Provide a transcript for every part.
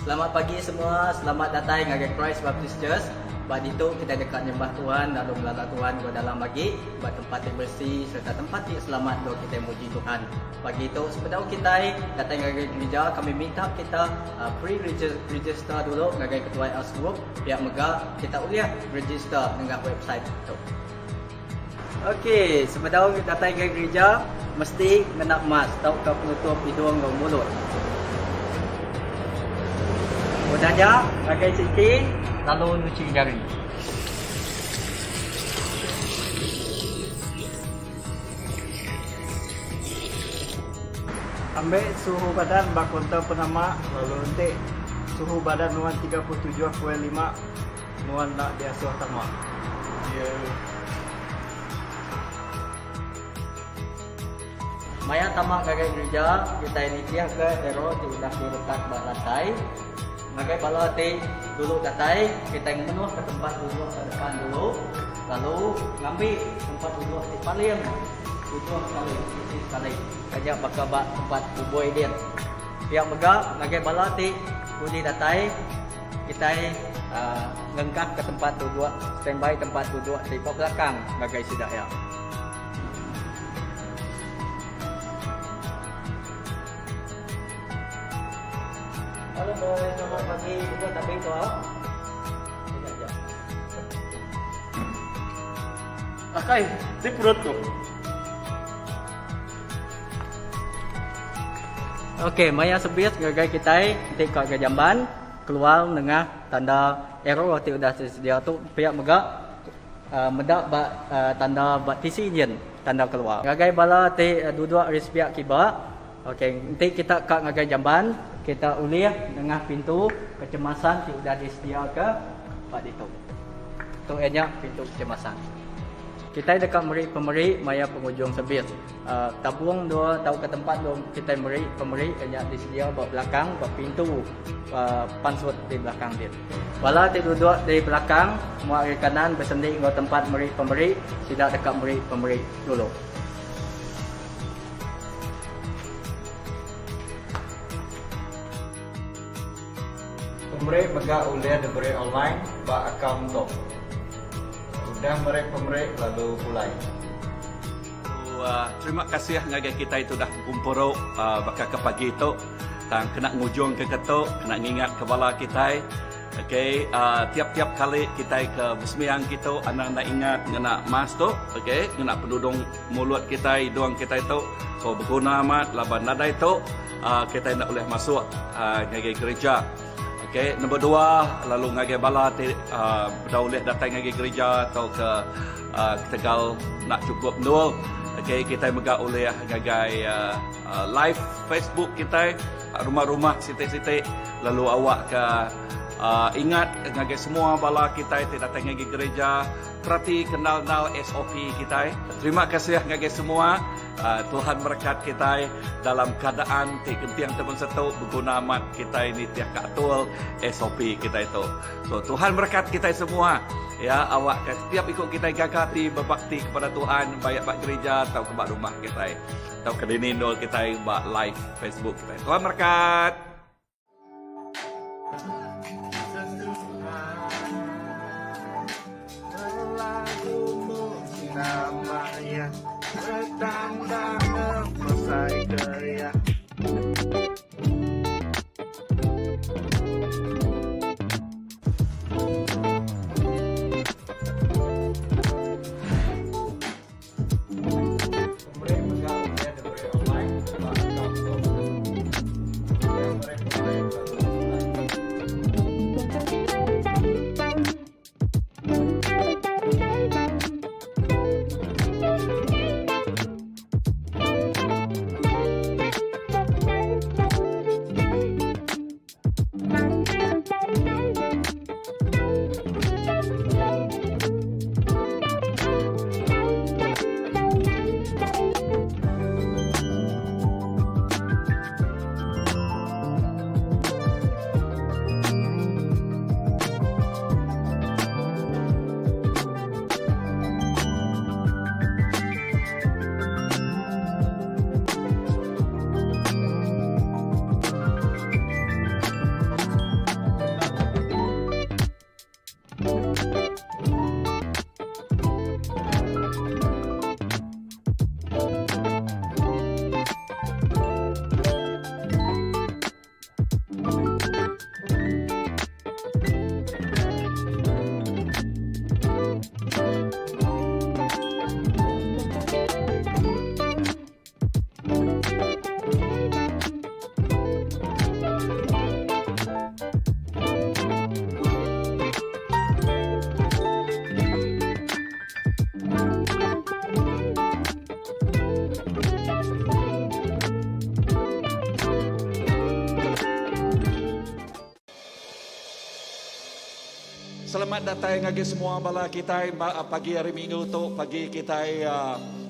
Selamat pagi semua, selamat datang ke Christ Baptist Church. Bagi itu kita dekat nyembah Tuhan, lalu melala Tuhan ke dalam bagi buat tempat yang bersih serta tempat yang selamat doa kita muji Tuhan. Bagi itu sebelum kita datang ke gereja, kami minta kita pre-register dulu dengan ketua Els Group. Pihak Mega kita boleh register dengan website itu. Okey, sebelum kita datang ke gereja mesti kena mask, tahu tak penutup hidung dan mulut. Kemudiannya, pakai sikit, lalu cuci jari. Ambil suhu badan bak kontor penama, lalu nanti suhu badan nuan 37,5, nuan nak diasuh tamak. Maya tamak gagai gereja, kita ini tiang ke hero sudah diletak bak lantai. Gagai bala ti dulu datai, kita menuh ke tempat duduk ke depan dulu. Lalu ngambil tempat duduk di paling. Duduk sekali. Kajak bakal bak tempat kuboi dia. Pihak Mega gagai bala ti budi datai, kita ngengkak ke tempat duduk, standby tempat duduk di belakang gagai sidaya. Halo boy, selamat pagi. Kita tapi kau. Akai, di perut tu. Okey, maya sebut gagai kita nanti ke jamban keluar dengan tanda arrow waktu sudah sedia tu pihak Mega mendak tanda baptisi engine tanda keluar. Gagai bala ti duduk di pihak kiba. Okey, nanti kita kat gagai jamban, kita ulih dengan pintu kecemasan yang sudah disediakan pada itu. Itu hanya pintu kecemasan. Kita dekat pemeri maya pengunjung sebit. Tabung dua tahu ke tempat dua kita pemeri hanya disedia buat belakang, buat pintu pansut di belakang dia. Wala ti duduk di belakang, semua kiri kanan bersendik ke tempat pemeri, tidak dekat pemeri dulu. Pemeri Mega uliah diberi online bak akaun tu. Sudah pemeri lalu mulai. Terima kasih ngagai kita itu dah kumpul bakal ke pagi itu dan kena ngujung ke ketuk, kena ngingat kepala kita. Okey, tiap-tiap kali kita ke bersembahyang kita anak-anak ingat kena mask tu, okey, kena penudung mulut kita, hidung kita itu. So berguna amat laban nada itu kita nak boleh masuk ngagai gereja. Okey, nombor dua, lalu ngagai bala dah boleh datang ngagai gereja atau ke Tegal nak cukup nol. Okey, kita mega oleh ngagai live Facebook kita, rumah-rumah sitik-sitik, lalu awak ke ingat ngagai semua bala kita datang ngagai gereja, perhati kenal SOP kita. Terima kasih ngagai semua. Tuhan berkat kita dalam keadaan tiang teman satu berguna amat kita ini tiap katul SOP kita itu. So Tuhan berkat kita semua. Ya, awak setiap ikut kita gagati berbakti kepada Tuhan, baik bak gereja atau ke bak rumah kita atau ke dinindol kita bak live Facebook kita. Tuhan berkat. Bertanda selesai kerja. Selamat datang ngagi semua bala kita pagi hari Minggu tu pagi kita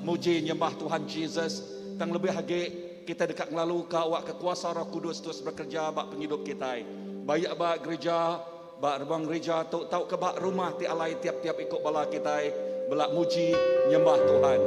muji nyembah Tuhan Jesus. Tang lebih lagi kita dekat ngelalu ke awak kekuasa Roh Kudus terus bekerja bak penghidup kita. Baik bak gereja, bak ruang gereja tu tahu ke bak rumah ti alai tiap-tiap ikut bala kita belak muji nyembah Tuhan.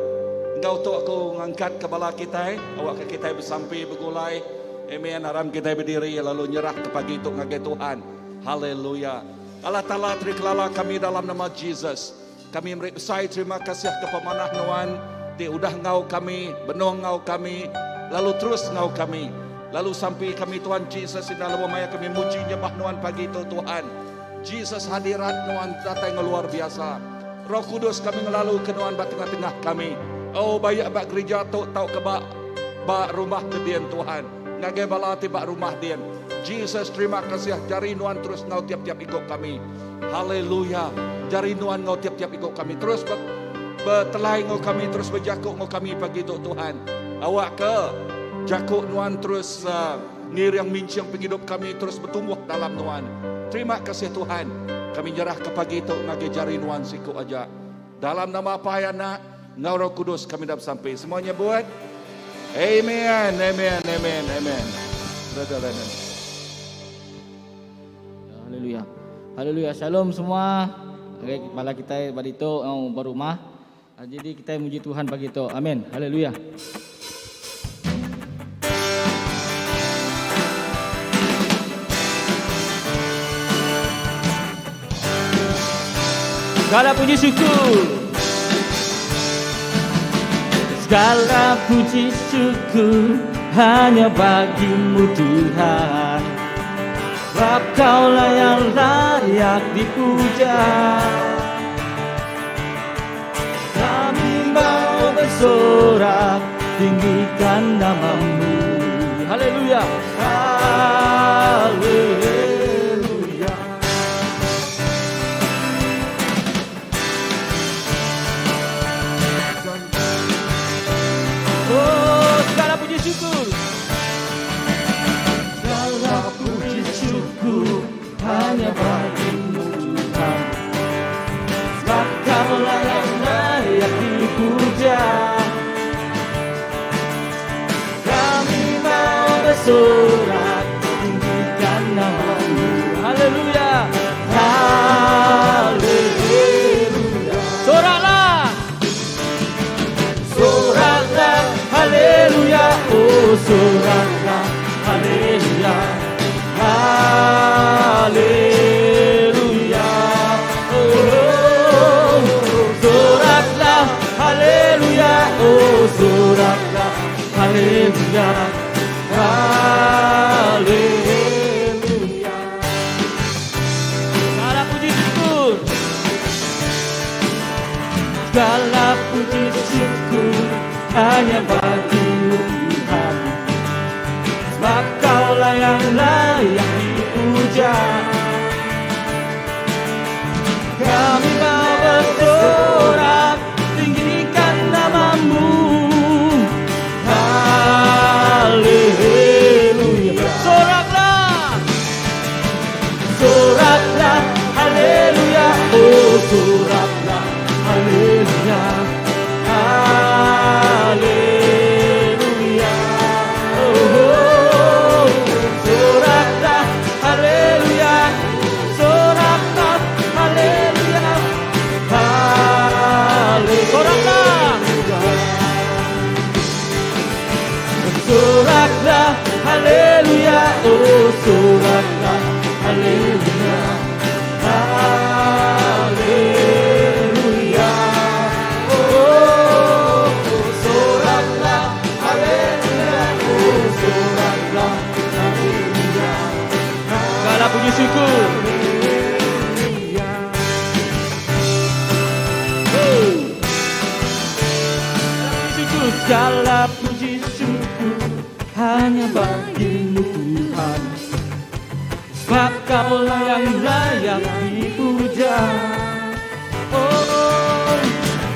Engkau tu aku ngangkat ke bala kita, awak ke kita bersampai bergulai. Amen. Haram kita berdiri lalu nyerah ke pagi itu ngagai Tuhan. Haleluya. Allah Ta'ala terikelala kami dalam nama Jesus. Kami beri besar terima kasih kepada Nuan. Dia udah ngau kami, benong ngau kami, lalu terus ngau kami. Lalu sampai kami Tuhan Jesus di dalam maya kami muji nyembah Nuan pagi itu Tuhan. Jesus hadirat Nuan datang luar biasa. Roh Kudus kami ngelalu ke Nuan bak tengah-tengah kami. Oh banyak bak gereja tu tahu ke bak rumah kedian Tuhan. Ngagai bala tibak rumah dia. Jesus terima kasih jari Nuan terus ngau tiap-tiap ikut kami. Haleluya. Jari Nuan ngau tiap-tiap ikut kami. Terus bertelai ngau kami. Terus berjakuk ngau kami pagi itu Tuhan. Awak ke jakuk Nuan terus ngir yang mincang penghidup kami. Terus bertumbuh dalam Nuan. Terima kasih Tuhan. Kami nyerah ke pagi itu ngagai jari Nuan siku aja. Dalam nama apa ya nak? Ngau Roh Kudus kami dah sampai. Semuanya buat. Amen. Amen. Amen. Amen. Brother Lennon. Haleluya. Haleluya. Shalom semua. Okay, kepala kita pada itu berumah. Jadi kita muji Tuhan pagi itu. Amin. Haleluya. Segala puji syukur. Segala puji syukur hanya bagimu Tuhan. Sebab Kaulah yang layak dipuja. Kami mau bersorak tinggikan nama-Mu. Haleluya. Haleluya. Oh, segala puji syukur. Segala puji syukur hanya bagimu Tuhan. Sebab Kaulah yang layak dipuja. Kami mau bersorak tinggikan nama-Mu. Haleluya. Haleluya. Soraklah. Soraklah. Haleluya. Oh, soraklah. Haleluya. Haleluya. Oh, soraklah. Haleluya. Oh, soraklah. Haleluya. Haleluya. Segala puji syukur. Segala puji syukur hanya bagimu Tuhan. Sebab Kaulah yang layak dipuja. Kami mau bersorak tinggikan nama-Mu. Haleluya. Soraklah. Soraklah. Haleluya. Oh, soraklah. Haleluya. Haleluya. Oh, soraklah. Haleluya. Soraklah. Haleluya. Haleluya. Soraklah. Haleluya. Oh, soraklah. Haleluya. Haleluya. Oh, soraklah. Haleluya. Oh, soraklah. Haleluya. Segala puji syukur. Segala puji syukur hanya bagimu Tuhan. Sebab Kaulah yang layak dipuja. Oh,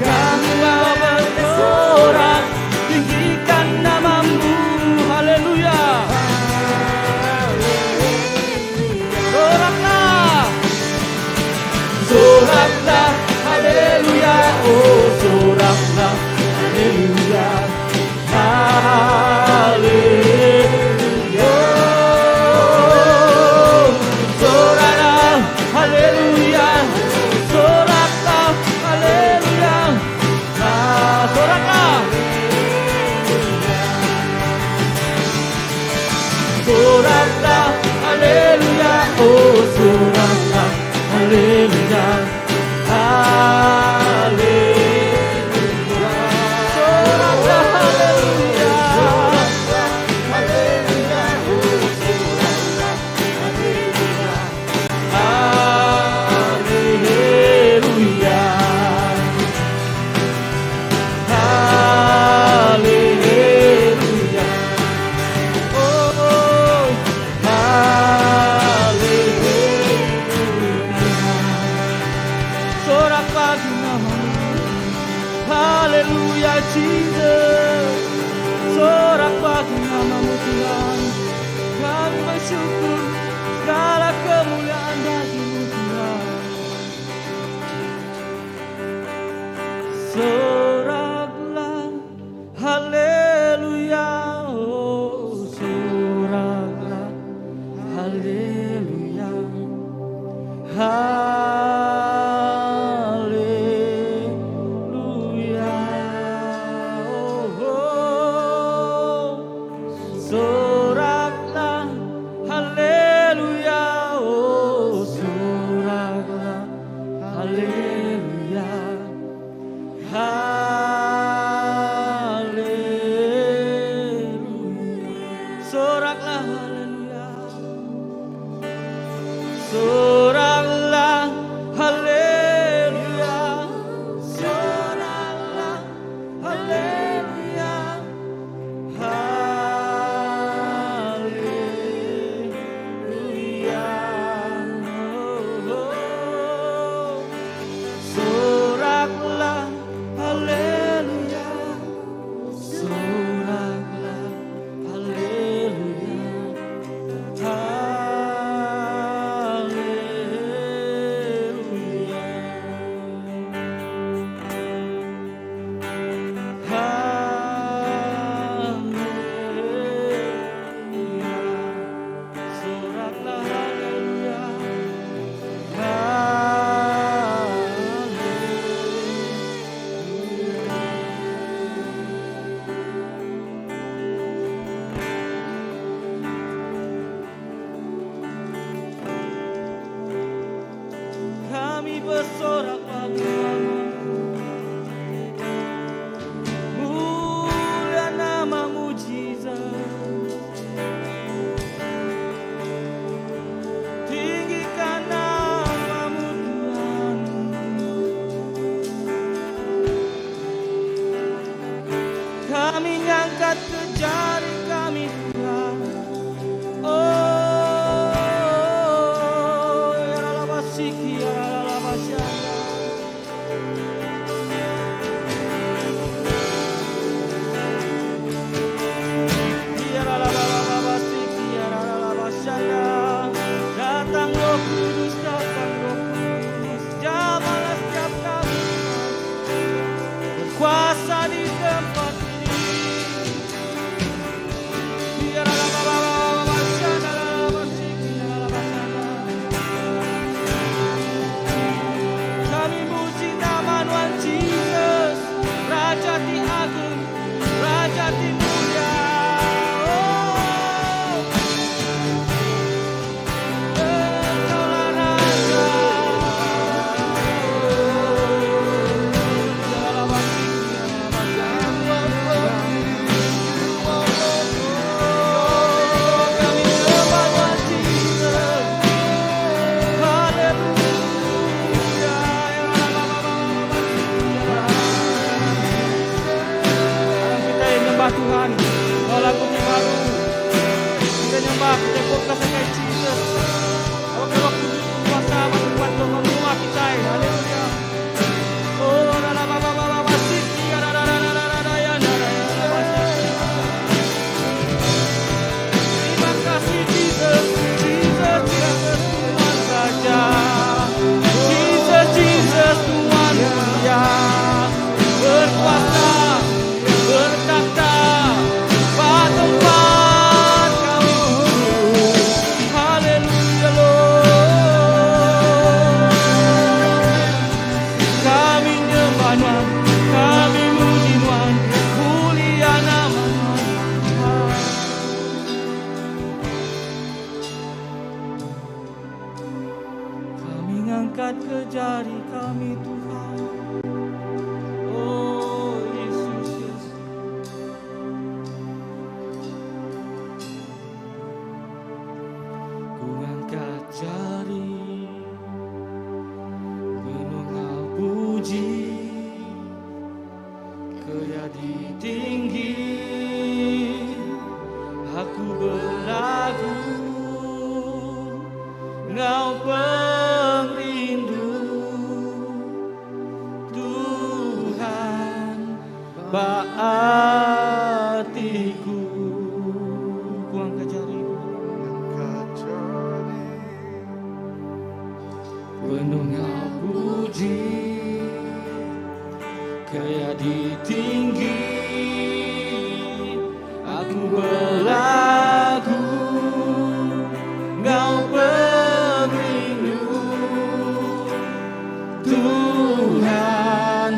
kami mau bersorak tinggikan nama-Mu. Haleluya. Soraklah. soraklah, haleluya, oh soraklah, haleluya, haleluya, soraklah, haleluya, haleluya, oh soraklah, haleluya, haleluya. Haleluya. Oh, haleluya. Sorak pagi namamu. Haleluya Jesus. Sorak pagi namamu Tuhan. Kami bersyukur segala kemuliaan bagimu Tuhan. Soraklah, haleluya, oh soraklah, haleluya, haleluya, oh, soraklah, haleluya, oh soraklah, haleluya. angkat ke jari kami Tuhan. Oh Yesus, Yesus. Ku angkat jari menungau puji Keyadi tinggi, aku berlagu, Engkau perindu, Tuhan hatiku. Ku angkat jari, penuh Engkau puji, Keyadi tinggi, aku berlagu, Engkau perindu, Tuhan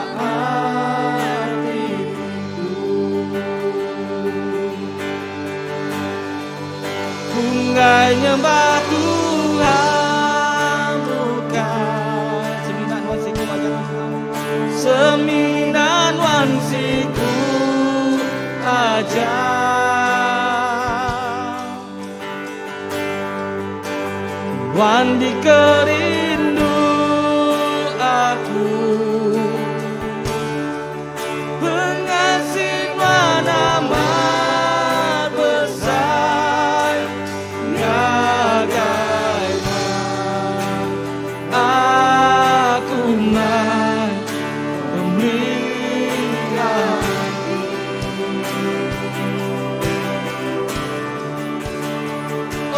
hatiku. Bungkai nyembah Tuhan bukan seminan wasiku seminan wansiku aja. Wandi kerindu aku, pengasih nama besar ngagaiman aku mai pemilihan.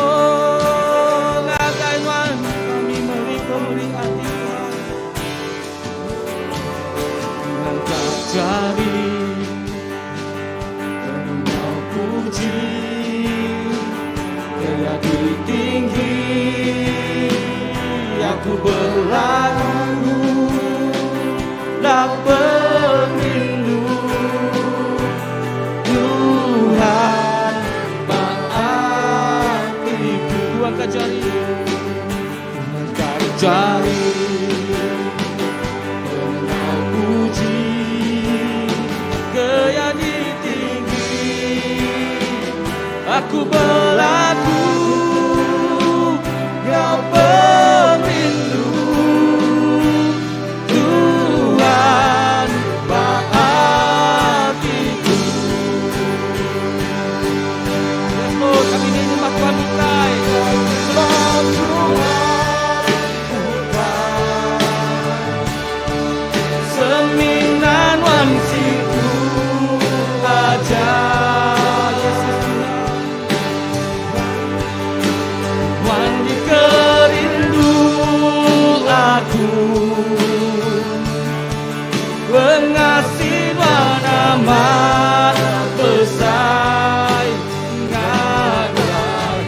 Oh ngagaiman kami memberi hati mengangkat jari penuh puji Keyadi tinggi, aku berlagu dapat rindu, Tuhan hatiku. Angkat jari, angkat jari, penuh puji Keyadi tinggi, aku berlagu Kau perindu, Tuhan hatiku. Yes Lord, kami ingin menyembah Tuhan bukai. Sembah Tuhan bukai, seminan wansiku aja. Wandi kerindu aku, pengasih nama besar ngagaiman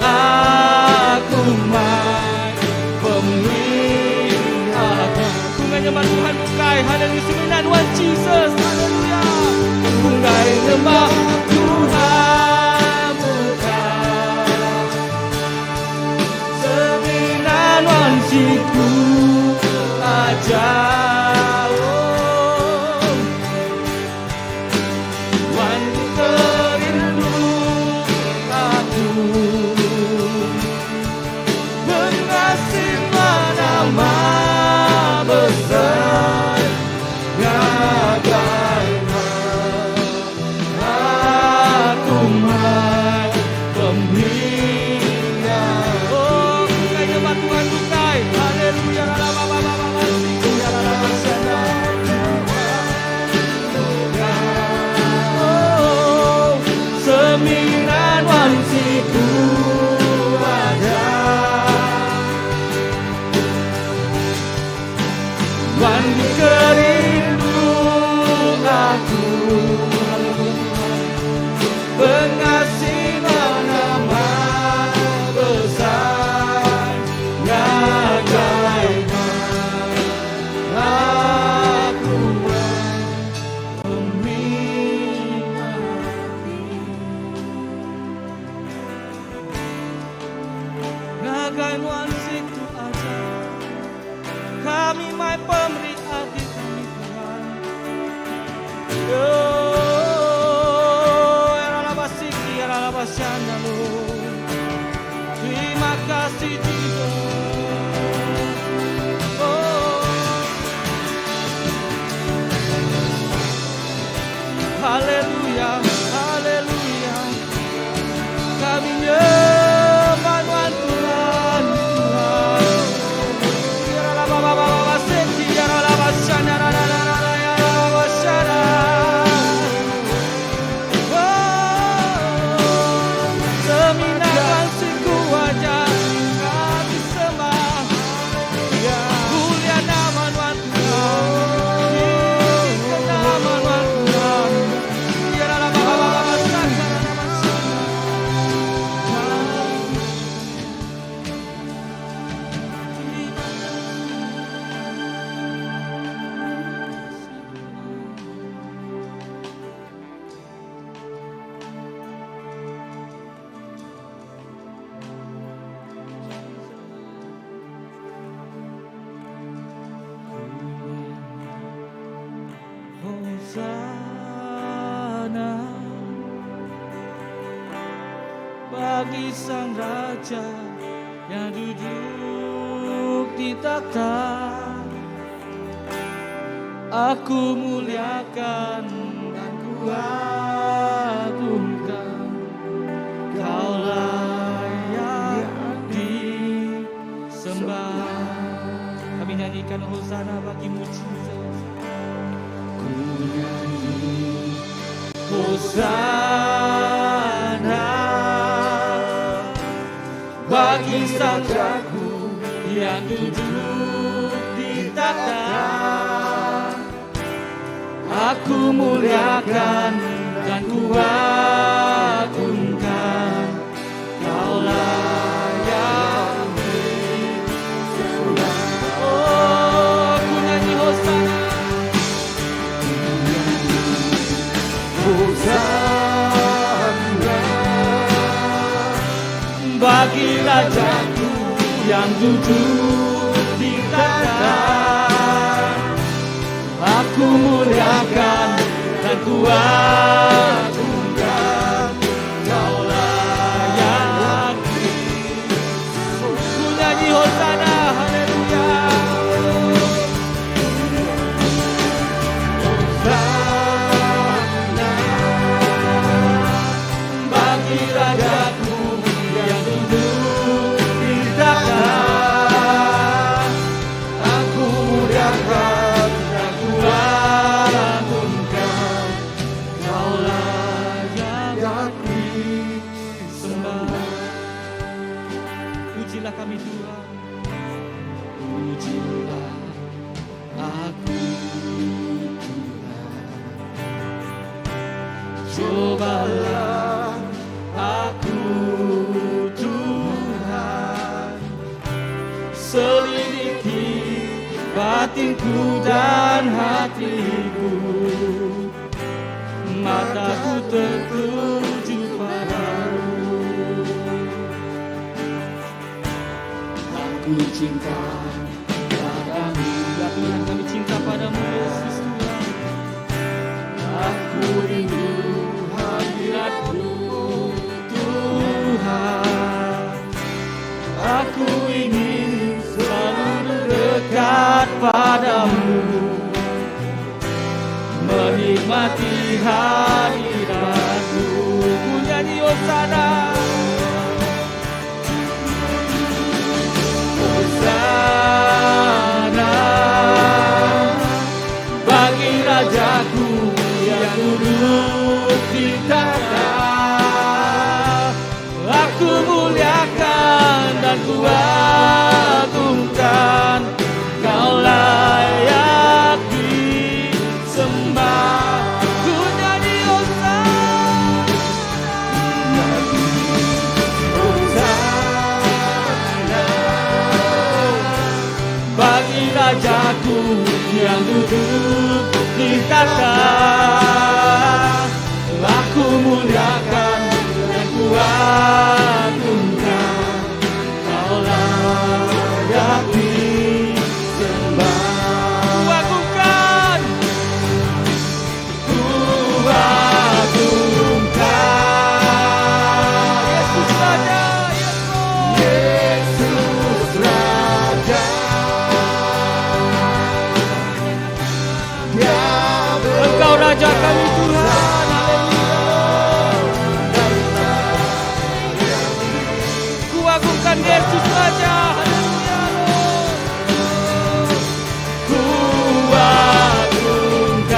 aku mai pemilihan. Bungai nyembah Tuhan bukai, haleluya, seminan one Jesus, haleluya. Bungai nyembah Tuhan bukai, seminan wansiku aja. Wandi kerindu aku, pengasih nama besar ngagaiman aku mai pemilihan. Oh bukai nyembah Tuhan bukai, haleluya. Seminan wansiku ada, wandi kerindu aku, pengasih nama besar ngagaiman aku memiliki. pakai nuansa itu aja. Kami mai pemberi hati kami Tuhan. Terima kasih Jesus. Haleluya, haleluya. Kami nyembah Tuhan, Tuhan, Tuhan. Seminarkan siku wajah kami sembah. Mulia nama Tuhan Tuhan. Tinggikan nama Tuhan Tuhan. Hosana bagi sang raja yang duduk di takhta. Aku muliakan dan kuagungkan. Kau layak disembah. Kami nyanyikan hosana bagimu Jesus. Ku nyanyi hosana bagi sang jago yang duduk di takhta. Aku muliakan dan kuagungkan. Kau layak disembah. Oh, ku nyanyi hosana. Hosana bagi rajaku yang duduk di takhta. Aku muliakan dan kuagungkan. Kau layak. Ku nyanyi hosana, haleluya. Hosana bagi rajaku yang duduk di takhta. Aku muliakan dan kuagungkan. Kau layak disembah. Pujilah kami Tuhan. Pujilah aku Tuhan. Cobalah aku Tuhan. Selidiki batinku dan hatiku. Mataku tertuju padamu. Aku cinta padamu. Ya Tuhan, kami cinta padamu Yesus Tuhan. Aku rindu hadirat-Mu Tuhan. Aku ingin selalu dekat padamu, menikmati hadirat-Mu. Ku nyanyi hosana. Hosana bagi rajaku yang duduk di takhta. Aku muliakan dan kuagungkan. Kau layak disembah. Ku nyanyi hosana. Hosana bagi rajaku yang duduk di takhta. Aku muliakan dan kuagungkan. Kau layak. Yesus Raja. Haleluya. Ku agungkan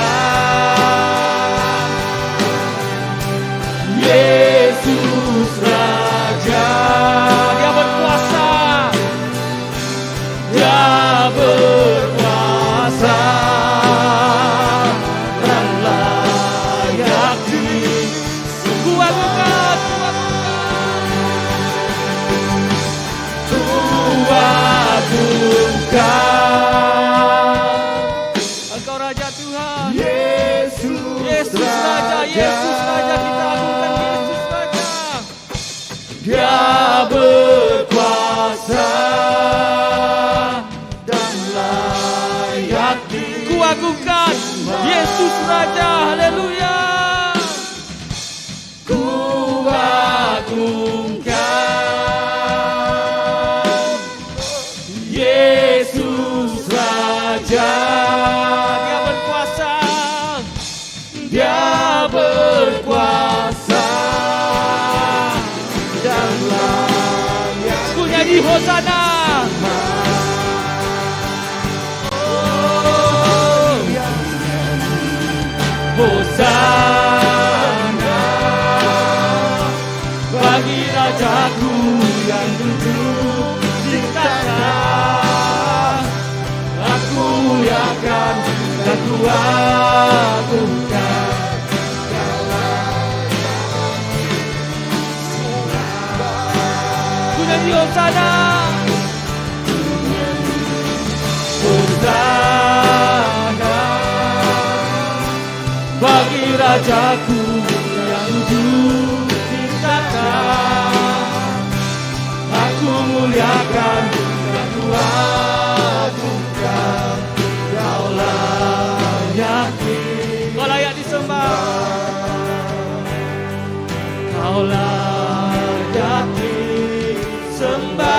Yesus Raja. Dia berkuasa. Dia berkuasa dan layak ku agungkan. Ku agungkan Engkau Raja Tuhan. Yesus Raja, Yesus Raja, kita agungkan Yesus Raja. Dia berkuasa dan layak ku agungkan Yesus Raja. Haleluya. Ku agungkan Yesus Raja. Dia berkuasa. Dia berkuasa dan layak. Ku nyanyi Hosana. Hosana bagi Rajaku yang duduk di tanah. Aku muliakan dan ku agungkan. Ku nyanyi Hosana. Hosana bagi Rajaku yang duduk di tanah. Aku muliakan dan ku agungkan. Kau layak disembah. Kau layak disembah.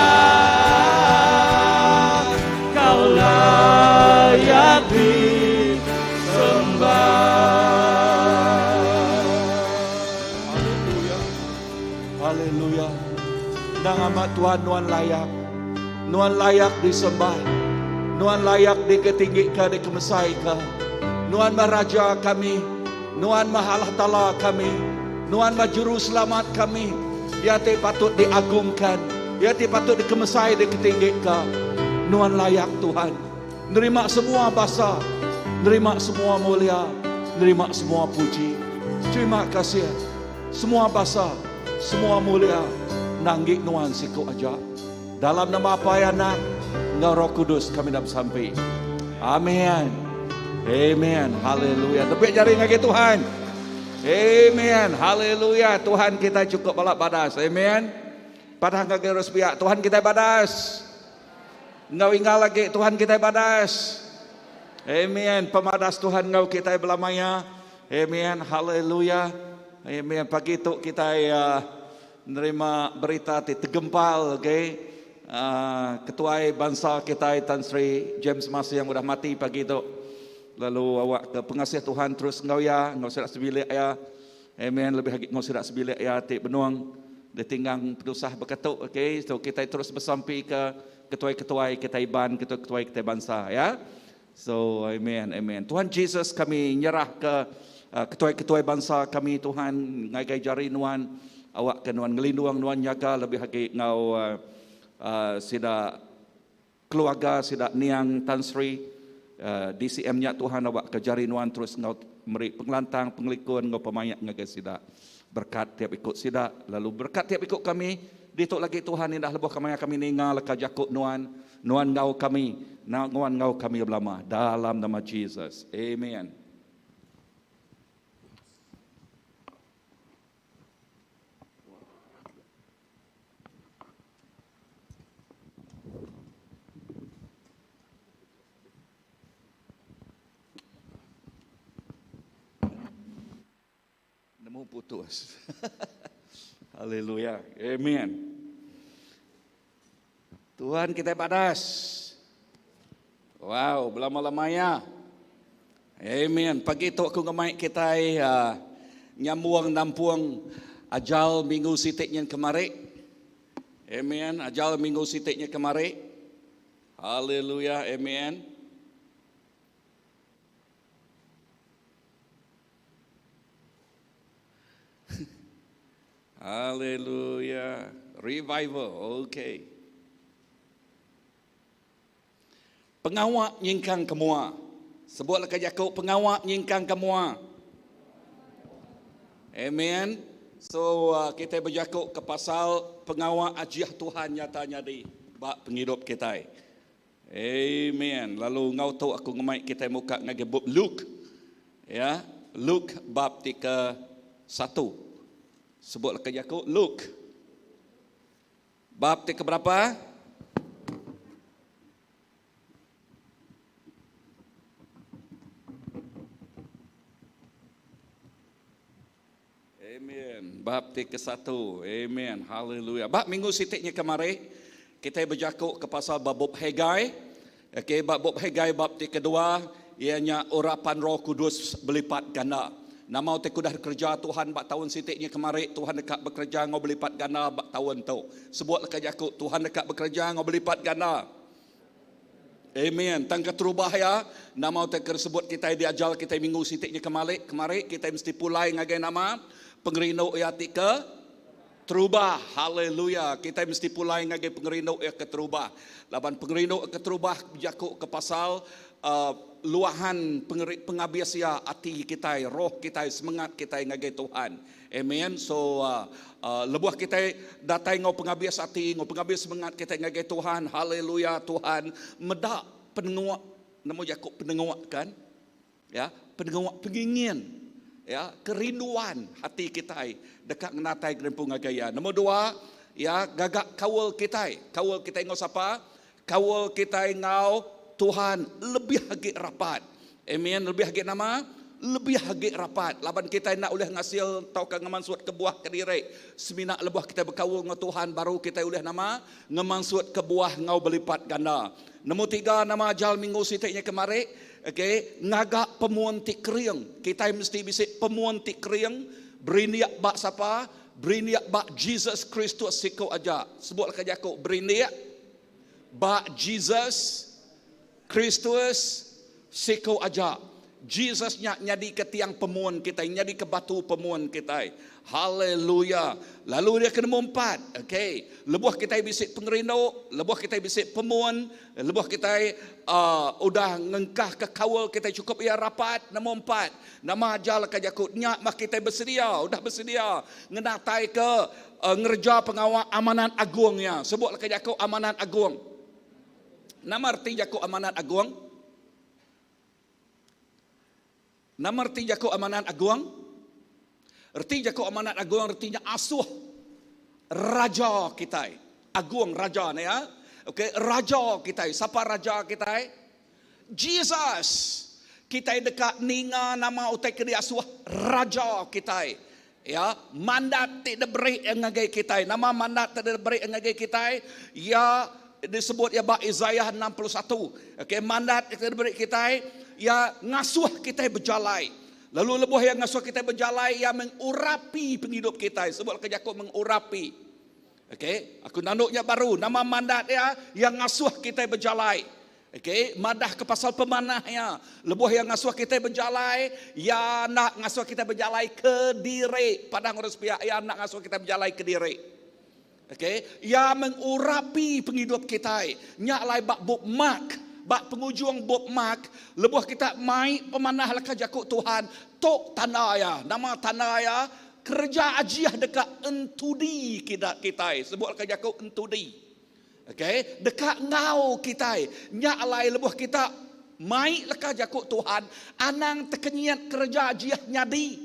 Kau layak Haleluya. Nang amat Tuhan Nuan layak. Nuan layak disembah. Nuan layak diketinggikan, dikemesaikan. Nuan Maharaja kami. Nuan Mahalah Ta'ala kami. Nuan Majuru Selamat kami. Ya te patut diagungkan. Ya te patut dikemesai, diketinggikan. Nuan layak Tuhan. Nerima semua basa. Nerima semua mulia. Nerima semua puji. Terima kasih. Semua basa. Semua mulia nanggik Nuan siku aja. Dalam nama Bapa Anak Ngau Roh Kudus kami dah sampai. Amin. Amin. Haleluya. Tepuk jari ngagi Tuhan. Amin. Haleluya. Tuhan kita cukup balap badas. Amin. Padahal ngagi terus pihak Tuhan kita badas. Ngau ingat lagi Tuhan kita badas. Amin. Pemadas Tuhan ngau kita belamanya. Amin. Haleluya. Amin. Pagi itu kita menerima berita tergempal, okay? Ketua bangsa kita Tan Sri James Masih yang sudah mati pagi itu. Lalu awak ke pengasih Tuhan terus ngau sidak sebilik ya. Amin. Lebih lagi ngau sidak sebilik ya tik benuang ditinggang pedusah berketuk, okay? So kita terus bersampai ke ketua-ketua kita iban, ketua-ketua kita bangsa ya. So amen, amen. Tuhan Yesus kami nyerah ke ketua-ketua bangsa kami Tuhan ngai jari Nuan awak ke Nuan ngelindung Nuan jaga lebih lagi ngau sida keluarga sida niang Tan Sri DCM-nya Tuhan awak ke jari Nuan terus ngau meri pengelantang pengelikun ngau pemayak ngagai sida berkat tiap ikut sida lalu berkat tiap ikut kami dituk lagi Tuhan indah lebuh kami ningal ka jakut Nuan ngau kami Nuan ngau kami belama dalam nama Jesus. Amen. Nemu putus. Haleluya. Amen. Tuhan kita badas. Wow, belama-lamanya. Amen. Pagi itu aku ngemai kita nyamuang nampuang ajal minggu sitik yang kemarin. Amen. Ajal minggu sitiknya kemarin. Haleluya. Amen. Haleluya. Revival. Okay. Pengawak nyingkang kemua. Sebutlah ke Yakub, pengawak nyingkang kemua. Amen. So kita berjakuk ke pasal pengawak ajiah Tuhan nyatanya di bak penghidup kita. Amen. Lalu ngau tahu aku ngemai kita muka ngage bab Luke. Ya, Luke bab 31. Sebutlah ke Yakub, Luke. Bab 3 berapa? Amen. Bab ke-1. Amen. Haleluya. Bab minggu sitiknya kemarin kita berjakuk ke pasal bab Hagai. Okey, bab Hagai bab kedua ianya urapan Roh Kudus berlipat ganda. Nama utek kudah kerja Tuhan bab tahun sitiknya kemarin Tuhan dekat bekerja ngau berlipat ganda bab tahun tu. Sebutlah ke Yakub, Tuhan dekat bekerja ngau berlipat ganda. Amen. Tangka terubah ya. Nama utek tersebut kita diajal kita minggu sitiknya kemarin kita mesti pulai ngagai nama pengerino ya tika terubah. Haleluya. Kita mesti pulai ngagai pengerino ya ke terubah. Laban pengerino ke terubah jakuk ke pasal luahan pengabiasia hati kita, roh kita, semangat kita ngagai Tuhan. Amen. So lebuh kita datai ngau pengabias hati, ngau pengabias semangat kita ngagai Tuhan. Haleluya. Tuhan medak penenguak, nama Yakub penenguak kan? Ya, penenguak pengingin. Ya, kerinduan hati kita dekat ngenatai gerempung agaya. Nombor 2, ya, gagak kawal kita ngau siapa? Kawal kita ngau Tuhan lebih hagi rapat. Amen. Lebih hagi nama, lebih hagi rapat. Laban kita nak boleh ngasil tau ka ngemansut ke buah kediri. Seminak lebuh kita berkawal ngau Tuhan baru kita boleh nama ngemansut ke buah ngau berlipat ganda. Nombor 3, nama ajal minggu sitiknya kemarin. Okay, ngagak pemuan tik kriang. Kita mesti bisik pemuan tik kriang. Beriniak bak siapa? Beriniak bak Jesus Kristus sikau aja. Sebut ke Yakub, beriniak bak Jesus Kristus sikau aja. Jesus nyadi ke tiang pemuan kita, nyadi ke batu pemuan kita. Haleluya. Lalu dia ke nombor 4. Okay, lebuh kita bisik pengerino, lebuh kita bisik pemuan, lebuh kita udah ngengkah ke kawal kita cukup ia rapat. Nombor 4, nama ajal ke Yakub nyak mak kita bersedia, udah bersedia ngenatai ke ngerja pengawal amanat agungnya. Sebutlah ke Yakub amanat agung. Nama arti Yakub amanat agung? Nama arti Yakub amanat agung? Erti Yakub amanat agung artinya asuh raja kita. Agung raja ni ya. Okey, raja kita. Siapa raja kita? Jesus. Kita dekat ninga nama utai kedi asuh raja kita. Ya, mandat tidak beri ngagai kita. Nama mandat tidak beri ngagai kita. Ya, disebut ya ba Isaiah 61. Okey, mandat tidak beri kita ya ngasuh kita berjalai. Lalu lebuh yang ngasuh kita berjalai yang mengurapi penghidup kita. Sebut ke Yakub mengurapi. Okey, aku nanduknya baru. Nama mandat dia yang ngasuh kita berjalai. Okey, madah ke pasal pemanahnya. Lebuh yang ngasuh kita berjalai, ya nak ngasuh kita berjalai ke diri. Padang urus pihak ya nak ngasuh kita berjalai ke diri. Okey, ya mengurapi penghidup kita. Nyak lai bak bookmark. Bak pengujung bookmark, lebuh kita mai pemanah laka Yakub Tuhan, tok tanah ya, nama tanah ya, kerja ajiah dekat entudi kita. Sebut laka Yakub entudi. Okey, dekat ngau kita, nyak alai lebuh kita mai laka Yakub Tuhan, anang tekenyat kerja ajiah nyadi.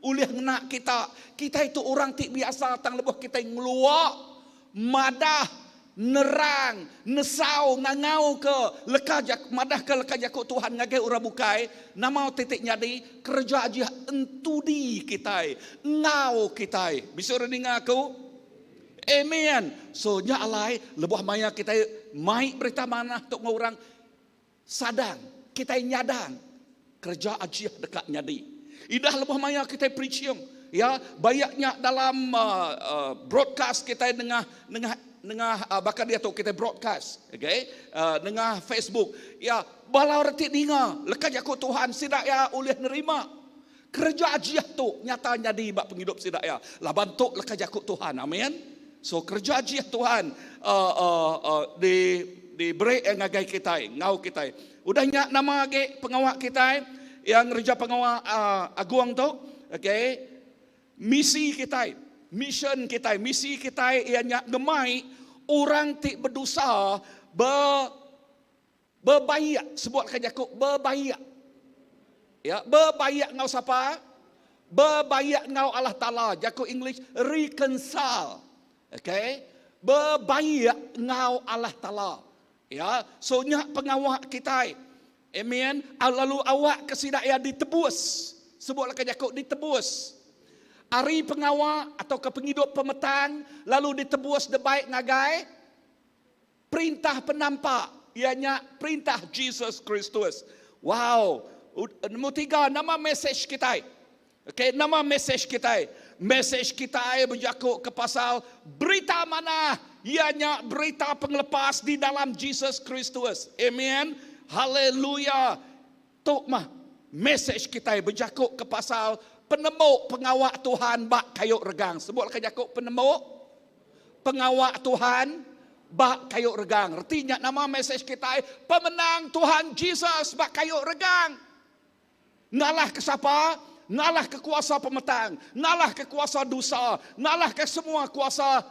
Ulih nak kita itu orang tik biasa tang lebuh kita ngeluak, madah nerang, nesau, ngangau ke lekajak, madah ke lekajak Tuhan ngagai ura bukai, nama titik nyadi kerja aja entudi kita, ngau kita. Bisa dengar aku? Amen. So nya alai lebuh maya kita mai berita mana tok ngorang sadang, kita nyadang kerja aja dekat nyadi. Idah lebuh maya kita preaching. Ya, banyaknya dalam broadcast kita dengan nengah bakal dia tu kita broadcast, okay, nengah Facebook, ya balau reti ninga, lekas aku Tuhan sidak ya oleh nerima kerja ajiah tu nyata jadi bak penghidup sidak ya, lah bantuk lekas aku Tuhan, amin. So kerja ajiah Tuhan di break yang ngagai kita, ngau kita, udah nyak nama age pengawak kita yang kerja pengawak aguang tu, okay, misi kita. Mission kita, misi kita ianya gemai orang tik berdosa berbayak, sebutkan Yakub berbayak. Ya, berbayak ngau siapa? Berbayak ngau Allah Taala. Yakub English reconcile. Okay? Berbayak ngau Allah Taala. Ya, so nyak pengawak kita. Amen. Lalu awak kesidak ya ditebus. Sebutkan Yakub ditebus. Hari pengawal atau ke penghidup pemetang lalu ditebus debaik ngagai perintah penampak, ianya perintah Jesus Kristus. Wow, nombor 3 nama message kita. Okay, nama message kita. Message kita berjakuk ke pasal berita mana? Ianya berita penglepas di dalam Jesus Kristus. Amen. Haleluya. Tok mah message kita berjakuk ke pasal penemuk pengawak Tuhan bak kayuk regang. Sebutkan Yakub penemuk pengawak Tuhan bak kayuk regang. Artinya nama message kita pemenang Tuhan Jesus bak kayuk regang. Ngalah ke siapa? Ngalah ke kuasa pemetang, ngalah ke kuasa dosa, ngalah ke semua kuasa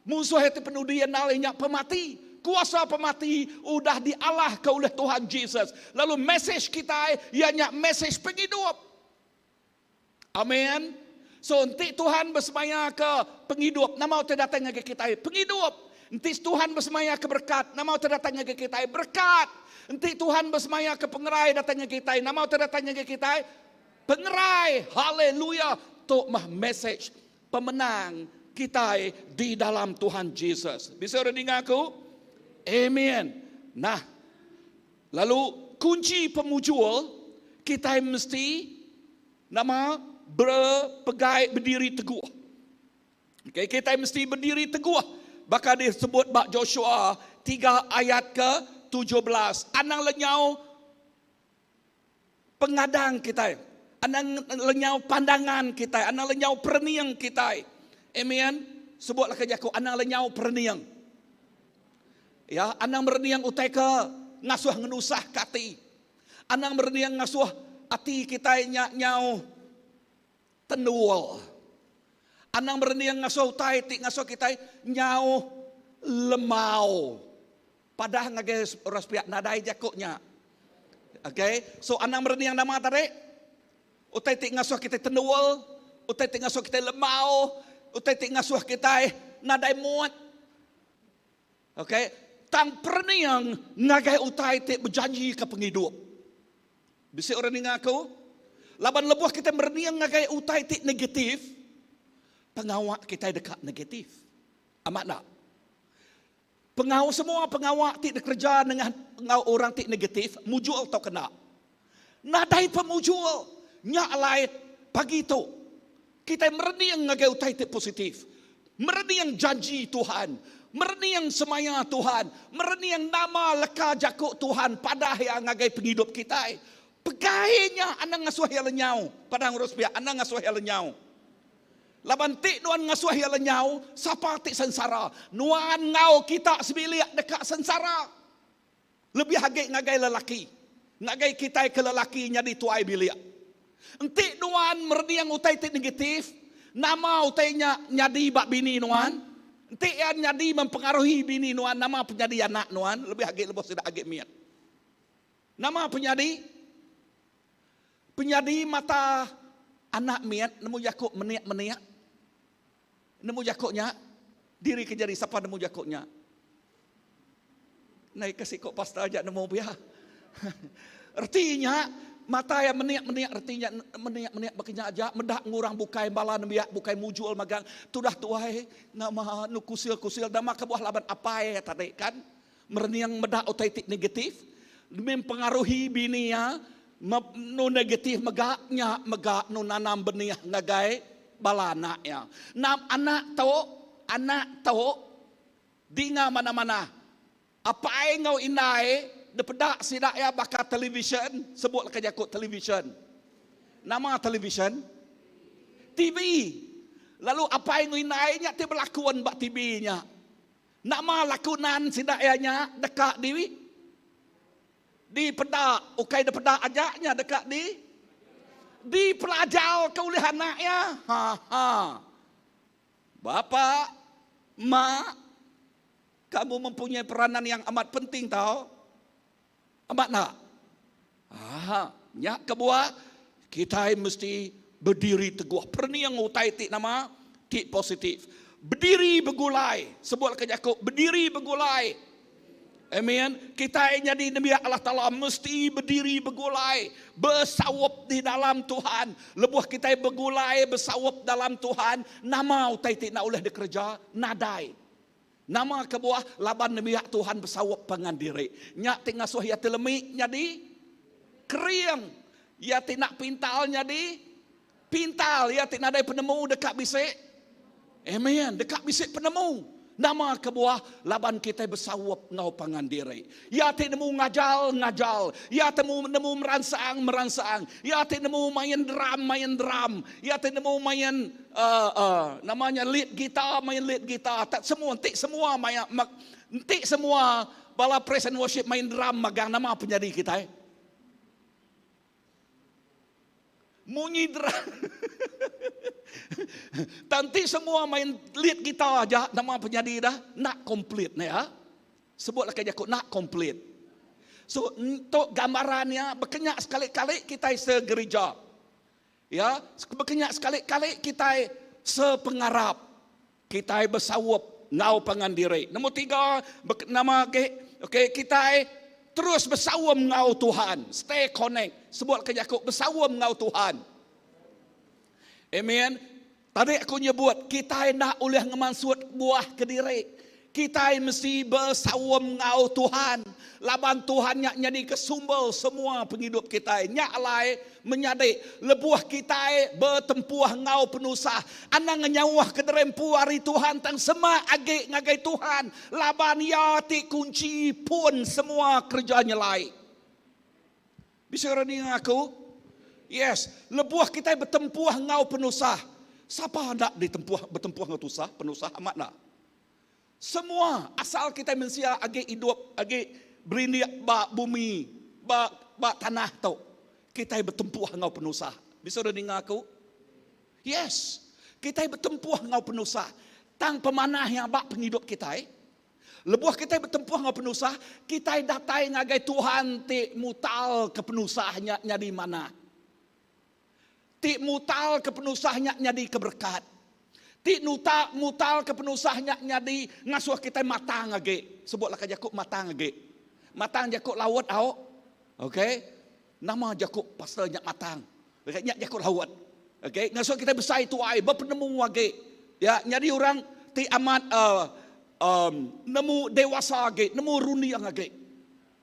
musuh itu penuh dia nalihnya pemati. Kuasa pemati udah dialah ke oleh Tuhan Jesus. Lalu message kita ianya message penghidup. Amin. So nanti Tuhan bersemaya ke penghidup, nama terdatang ke kita penghidup. Nanti Tuhan bersemaya ke berkat, nama terdatang ke kita berkat. Nanti Tuhan bersemaya ke pengerai datangnya kita, nama terdatangnya ke kita pengerai. Haleluya. Tok mah message pemenang kita di dalam Tuhan Yesus. Bisa orang dengar aku? Amen. Nah, lalu kunci pemujul kita mesti nama berpegai berdiri teguh. Okay, kita mesti berdiri teguh. Bakal disebut bak Joshua 3 ayat ke 17. Anang lenyau pengadang kita. Anang lenyau pandangan kita. Anang lenyau perniang kita. Amen. Sebutlah kerja aku. Anang lenyau perniang. Ya, anang merniang utai ke ngasuh ngenusah kati. Anang merniang ngasuh hati kita nyau tenual. Anang berniang ngasuh utai tik ngasuh kita nyau lemau. Padahal ngagai oras pihak nadai jakuknya. Okay, so anang berniang nama tadi. Utai tik ngasuh kita tenual, utai tik ngasuh kita lemau, utai tik ngasuh kita nadai muat. Okay, tang perniang ngagai utai tik berjanji ke penghidup. Bisa orang dengar aku? Laban lebuh kita berniang ngagai utai tik negatif, pengawak kita dekat negatif. Amat tak? Semua pengawak tik kerja dengan orang tik negatif, mujul atau kena. Nadai pemujul, nyak lain pagi tu. Kita merniang ngagai utai tik positif. Merniang janji Tuhan. Merniang semaya Tuhan. Merniang nama leka jakuk Tuhan pada yang ngagai penghidup kita. Pegainya anang ngasuh yang lenyau. Padang urus pihak anang ngasuh yang lenyau. Laban tik nuan ngasuh yang lenyau. Siapa tik sensara. Nuan ngau kita sebiliak dekat sensara. Lebih hagik ngagai lelaki. Ngagai kita ke lelaki nyadi tuai biliak. Entik nuan merniang utai tik negatif. Nama utainya nyadi bak bini nuan. Entik yang nyadi mempengaruhi bini nuan. Nama penyadi anak nuan. Lebih hagik lebih tidak hagik miat. Nama penyadi. Penyadi mata anak miat, nemu jakuk meniak. Nemu jakuknya, diri kejari siapa nemu jakuknya. Naik kasih kok pasta aja nemu biar. Artinya, mata yang meniak, artinya meniak bakinya aja, medak ngurang bukai balan biak, bukai mujul magang. Tudah tuai, nama nu kusil, nama kebuah laban apa ya tadi kan. Merniang medak otoitik negatif, mempengaruhi bininya, no negatif megak no nanam benih ngagai balana ya. Nam anak tau Di nga mana-mana. Apa ai ngau inai depedak sidak ya bakal television, sebut kerja kod television. Nama television TV. Lalu apa yang inai nya ti berlakuan bak TV nya. Nama lakunan sidak ya nya dekat di pedak, ukai de pedak ajaknya dekat di pelajar oleh anaknya. Bapa, mak, kamu mempunyai peranan yang amat penting tahu? Amat nak? Nyak kebuah, kita mesti berdiri teguh. Perni yang utai tik nama, tik positif. Berdiri bergulai. Sebut ke Yakub, berdiri bergulai. Amen. Kita yang jadi Nabi Allah Ta'ala mesti berdiri bergulai. Bersawap di dalam Tuhan. Lebuh kita bergulai, bersawap dalam Tuhan. Nama utai tik nak oleh dikerja, nadai. Nama kebuah laban Nabi Tuhan bersawap pangan diri. Nyak tengah suah ya telemik jadi keriang. Ya tidak pintal jadi pintal. Ya tidak ada penemu dekat bisik. Amen. Dekat bisik penemu. Nama kebuah laban kita bersawap ngau pangan diri. Ya tidak nemu ngajal. Ya nemu merangsang. Ya tidak nemu main drum. Ya tidak nemu main namanya lead gitar, main lead gitar. Tak semua, entik semua main, entik semua bala praise and worship main drum magang nama penjadi kita. Munyi drum. Tanti semua main lead gitar aja nama penjadi dah nak komplit ya. Sebutlah kerja kok nak komplit. So untuk gambarannya berkenyak sekali-kali kita segereja. Ya, berkenyak sekali-kali kita sepengarap. Kita bersawap ngau pangan diri. Nombor 3 nama okey kita terus bersawam ngau Tuhan. Stay connect. Sebut kerja kok bersawam ngau Tuhan. Amen. Tadi aku nyebut kita nak oleh ngemansut buah ke diri. Kita mesti bersawam ngau Tuhan. Laban Tuhan nyak jadi kesumbal semua penghidup kita. Nyak lai menyadik lebuah kita bertempuah ngau penusah. Anang nyawah ke derempu hari Tuhan tang sema age ngagai Tuhan. Laban ya ti kunci pun semua kerjanya lai. Bisa running aku? Yes, lebuah kita bertempuah ngau penusah. Siapa hendak bertempuah ngau penusah amat nak? Semua asal kita manusia age hidup, age berindik bak bumi, bak tanah tu. Kita bertempuh ngau penusah. Bisa dengar aku? Yes. Kita bertempuh ngau penusah. Tang pemanah yang bak penghidup kita. Lebuah kita bertempuh ngau penusah, kita datai ngagai Tuhan ti mutal ke penusahnya di mana? Ti mutal ke penusahnya di keberkat. Ti mutal ke penusahnya di ngasuh kita matang age. Sebutlah ke Jakub matang age. Matang Jakub lawat au. Okey. Nama Jakub pasal nyak matang. Nyak Jakub lawat. Okey. Ngasuh kita besar itu ai berpenemu age. Ya, nyari orang ti amat nemu dewasa age, nemu runiang age.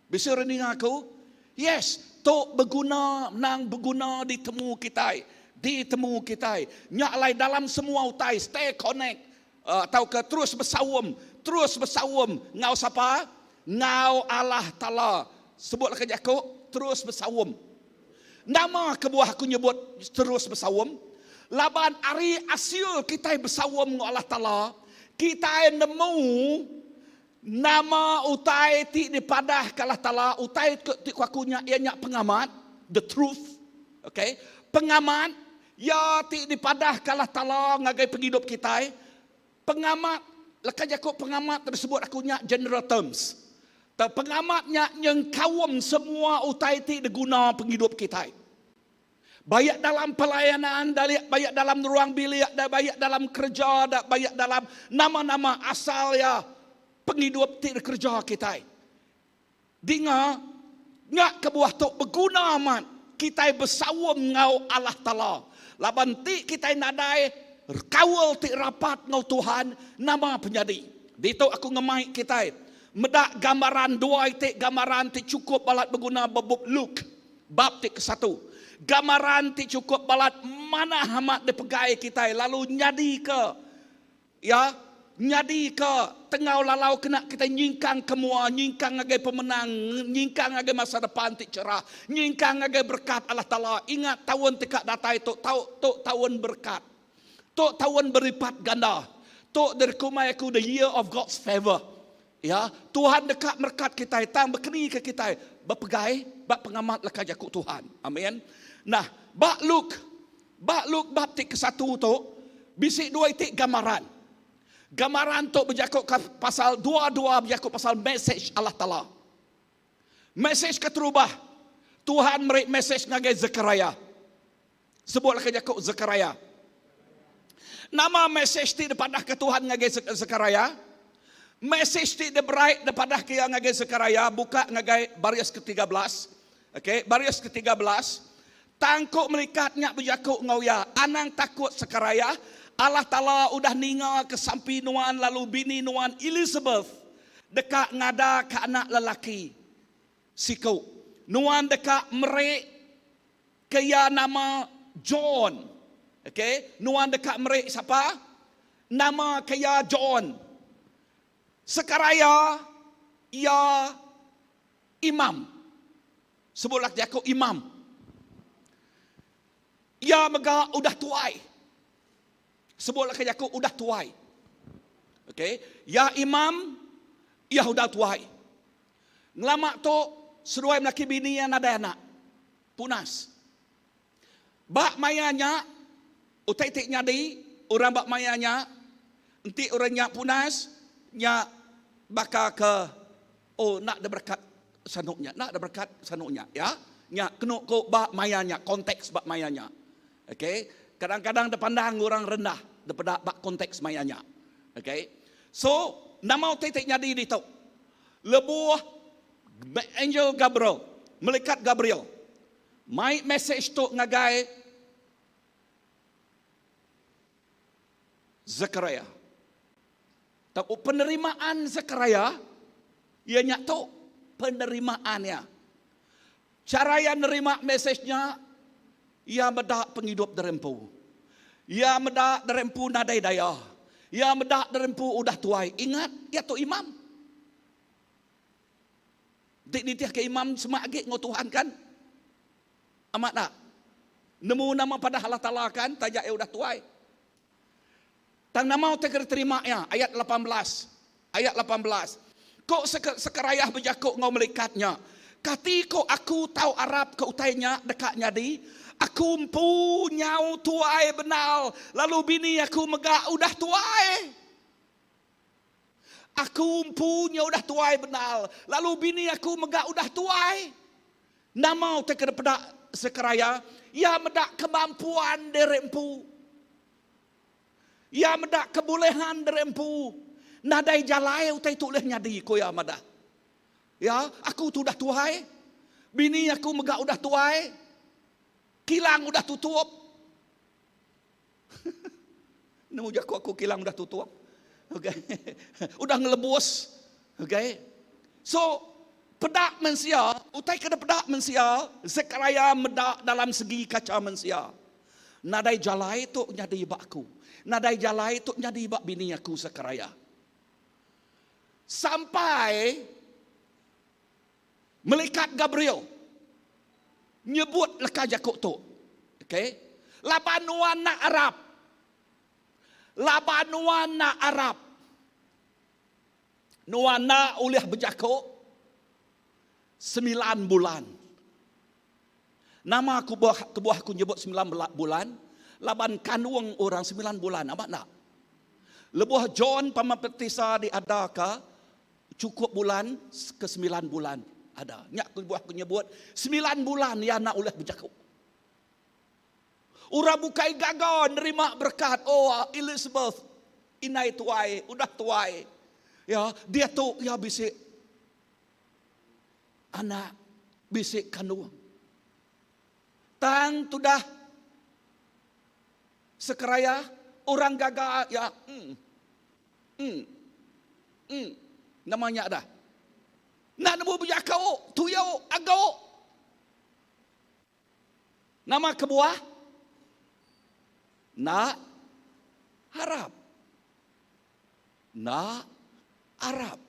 Bisa runiang aku? Yes, tok berguna ditemu kita. Ditemu kita. Nyak lai dalam semua utai, stay connect. Atau ke terus bersawam ngau siapa? Ngau Allah Ta'ala. Sebutlah kerja aku, terus bersawam. Nama kebuah aku nyebut terus bersawam. Laban hari asil kita bersawam ngau Allah Ta'ala. Kita nemu nama utai ti dipadah ke Allah Ta'ala. Utai ti kuakunya ianya pengamat. The truth. Okay. Pengamat. Ya ti dipadah ke Allah Ta'ala ngagai penghidup kita. Pengamat. Lekas Jakub pengamat tersebut akunya general terms. Pengamatnya yang kawam semua utai ti diguna penghidup kita. Baik dalam pelayanan, baik dalam ruang bilik, baik dalam kerja, baik dalam nama-nama asal ya penghidup ti kerja kita. Dengar, ngak kebuah tu berguna amat. Kita bersawam ngau Allah Ta'ala. Laban ti kita nadai kawal ti rapat ngau Tuhan nama penjadi. Dito aku ngemai kita. Medak gambaran dua ti gambaran ti cukup balat berguna bab Luke bab ti ke-1. Gambaran ti cukup balat mana hamat dipegai kita lalu nyadi ke ya nyadi ke tengau lalau kena kita nyingkang kemua, nyingkang agai pemenang, nyingkang agai masa depan ti cerah, nyingkang agai berkat Allah Taala. Ingat tahun tekak datai tok tahun berkat. Tok tahun berlipat ganda. Tok dari kumai aku the year of God's favor. Ya, Tuhan dekat berkat kita, tang berkeni ke kita, berpegai, bak pengamat lekaj aku Tuhan. Amin. Nah, bak Luk bab tik ke-1 tu, bisik 2 tik gambaran. Gambaran tu berjakut pasal 22 berjakut pasal message Allah Taala. Message keterubah. Tuhan beri message ngagai Zekaria. Sebutlah kejakut Zekaria. Nama message ti depadah ke Tuhan ngagai Zekaria. Message ti deberai depadah ke ngagai Zekaria buka ngagai baris ke-13. Okey, baris ke-13. Tangkuk melikatnya berjakut ngauya. Anang takut Zekaria. Allah Ta'ala udah ninga ke sampi nuan lalu bini nuan Elizabeth dekat ngada ke anak lelaki Sikau. Nuan dekat merek kaya nama John. Okey, nuan dekat merek siapa? Nama kaya John. Zekaria ia imam. Sebutlah dia aku imam. Ia mega udah tuai. Sebutlah ke aku udah tuai. Okey, ya imam, ia udah tuai. Ngelama tu seruai melaki bini yang ada anak. Punas. Bak mayanya, utai tik nyadi, orang bak mayanya, enti orangnya punas, nya bakal ke, oh nak ada berkat sanuknya, nak ada berkat sanuknya, ya. Nya kena ko bak mayanya, konteks bak mayanya. Okey, kadang-kadang dipandang orang rendah. Daripada bak konteks mayanya. Okay. So, nama titik nyadi di tu. Lebuh Angel Gabriel. Malaikat Gabriel. My message tu ngagai Zekaria. Tapi penerimaan Zekaria, ia nyak tu penerimaannya. Cara yang nerima message-nya, ia bedak penghidup derempu. Ya medak derempu nadai daya. Ya medak derempu udah tuai. Ingat, ya tu imam. Dik-dik ke imam semagik ngau Tuhan kan? Amat tak? Nemu nama pada Allah Ta'ala kan? Tajak ya udah tuai. Tang nama utak terima ya. Ayat 18. Ayat 18. Kok sekerayah berjakuk ngau melekatnya. Kati kok aku tahu Arab ke utainya dekatnya di. Aku punya tuai benar. Lalu bini aku megak udah tuai. Aku punya udah tuai benar. Lalu bini aku megak udah tuai. Nama utak kepada Zekaria. Ya medak kemampuan derempu. Ya medak kebolehan derempu. Nadai jalai utai tulis nyadi ko ya medak. Ya, aku tu udah tuai. Bini aku megak udah tuai. Kilang udah tutup. Nemu jaku aku kilang udah tutup. Okay. Udah ngelebus. Okay. So, pedak mensia, utai kada pedak mensia, Zekaria medak dalam segi kaca mensia. Nadai jalai tu nyadi bakku. Nadai jalai tu nyadi bak bini aku Zekaria. Sampai malaikat Gabriel nyebut leka jakuk tu. Okey. Labanuan nak Arab. Labanuan nak Arab. Nuana ulih berjakuk 9 bulan. Nama aku kebuah aku nyebut 9 bulan. Laban kanuang orang 9 bulan. Apa nak? Lebuh John pamapetisa diadaka cukup bulan ke 9 bulan. Ada. Nyak aku nyebut 9 bulan ya nak ulah berjakuk. Ura bukai gagal nerima berkat. Oh Elizabeth inai tuai, udah tuai. Ya, dia tu ya bisik anak bisik kandung. Tang sudah Zekaria orang gagal ya. Namanya dah. Nak nemu berjakau, tuyau, agau. Nama kebuah? Nak harap. na Arab.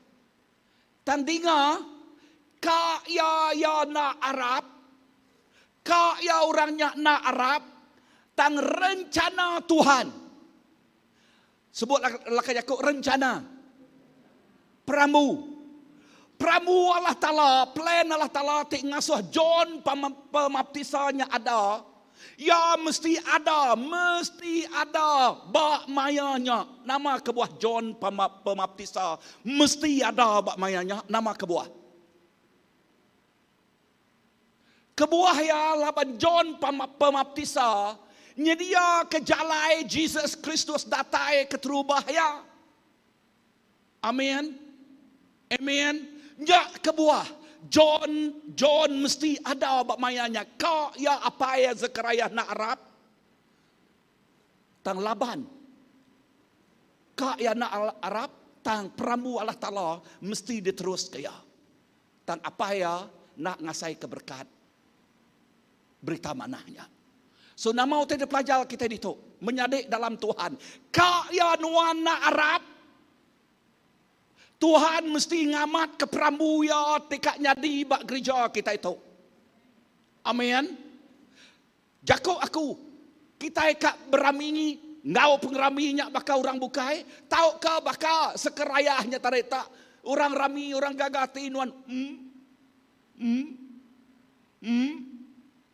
Tandinga kaya ya na Arab, kaya orangnya na Arab, tang rencana Tuhan. Sebut lakai Yakub rencana. Pramu Allah Ta'ala, plan Allah Ta'ala tik ngasuh John pembaptisannya ada. Ya mesti ada bak mayanya nama kebuah John pembaptisa, mesti ada bak mayanya nama kebuah. Kebuah ya laban John pembaptisa nyedia kejalai Jesus Kristus datai keterubah ya. Amin. Amin. Ya kebuah John mesti ada bak mayanya. Ka ya apa ya Zekaria na Arab tang Laban. Ka ya na Arab tang Pramu Allah Ta'ala mesti diterus kaya. Tang apa ya nak ngasai keberkat berita manahnya. So nama kita pelajar kita itu menyadik dalam Tuhan. Ka ya nuan na Arab Tuhan mesti ngamat ke Pramu ya tikaknya di bak gereja kita itu. Amin. Jakok aku kita ikat berami ngau pengraminya bakal orang bukai, tahu ke bakal sekerayahnya tareta orang rami orang gagati nuan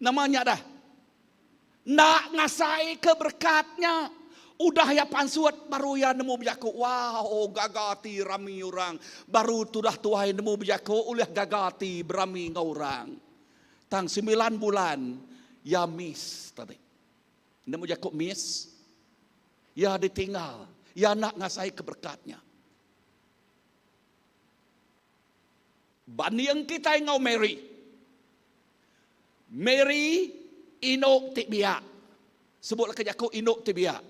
namanya dah. Nak ngasai keberkatnya. Udah ya pansuat baru ya nemu berjaku. Wow, gagati rami orang. Baru tudah tuai nemu berjaku oleh gagati berami ngau orang. Tang 9 bulan ya miss tadi. Nemu berjaku miss. Ya ditinggal. Ya nak ngasai keberkatnya. Bani yang kita ngau Mary. Mary inok tibia. Sebutlah kejaku inok tibia.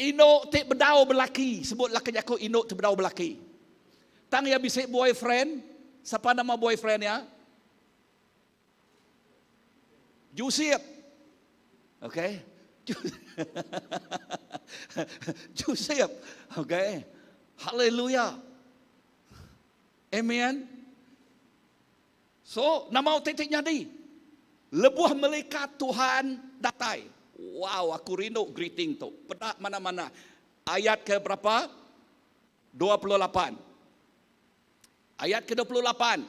Inok tik berdau belaki. Sebutlah kejaku inok tik berdau belaki. Tang ya bisik boyfriend. Siapa nama boyfriend ya? Joseph. Okay. Joseph. Okay. Haleluya. Amen. So, nama titiknya di. Lebuh malaikat Tuhan datai. Wow, aku rindu greeting tu. Pedak mana-mana. Ayat ke berapa? 28. Ayat ke 28.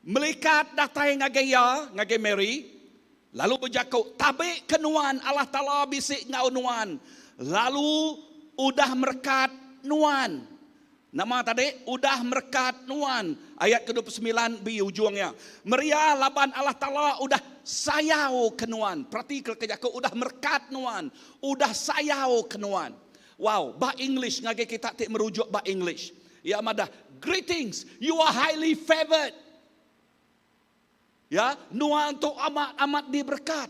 Malaikat datai ngagaya, ngagay Mary. Lalu berjakuk, tabik kenuan Allah Ta'ala bisik ngau nuan. Lalu udah merekat nuan. Nama tadi, udah merekat nuan. Ayat ke-29 di ujungnya. Meria laban Allah Ta'ala udah sayau kenuan. Berarti kejaku udah merekat nuan. Udah sayau kenuan. Wow, bah English. Ngagi kita tik merujuk bah English. Ya madah, greetings, you are highly favored. Ya, nuan tu amat diberkat.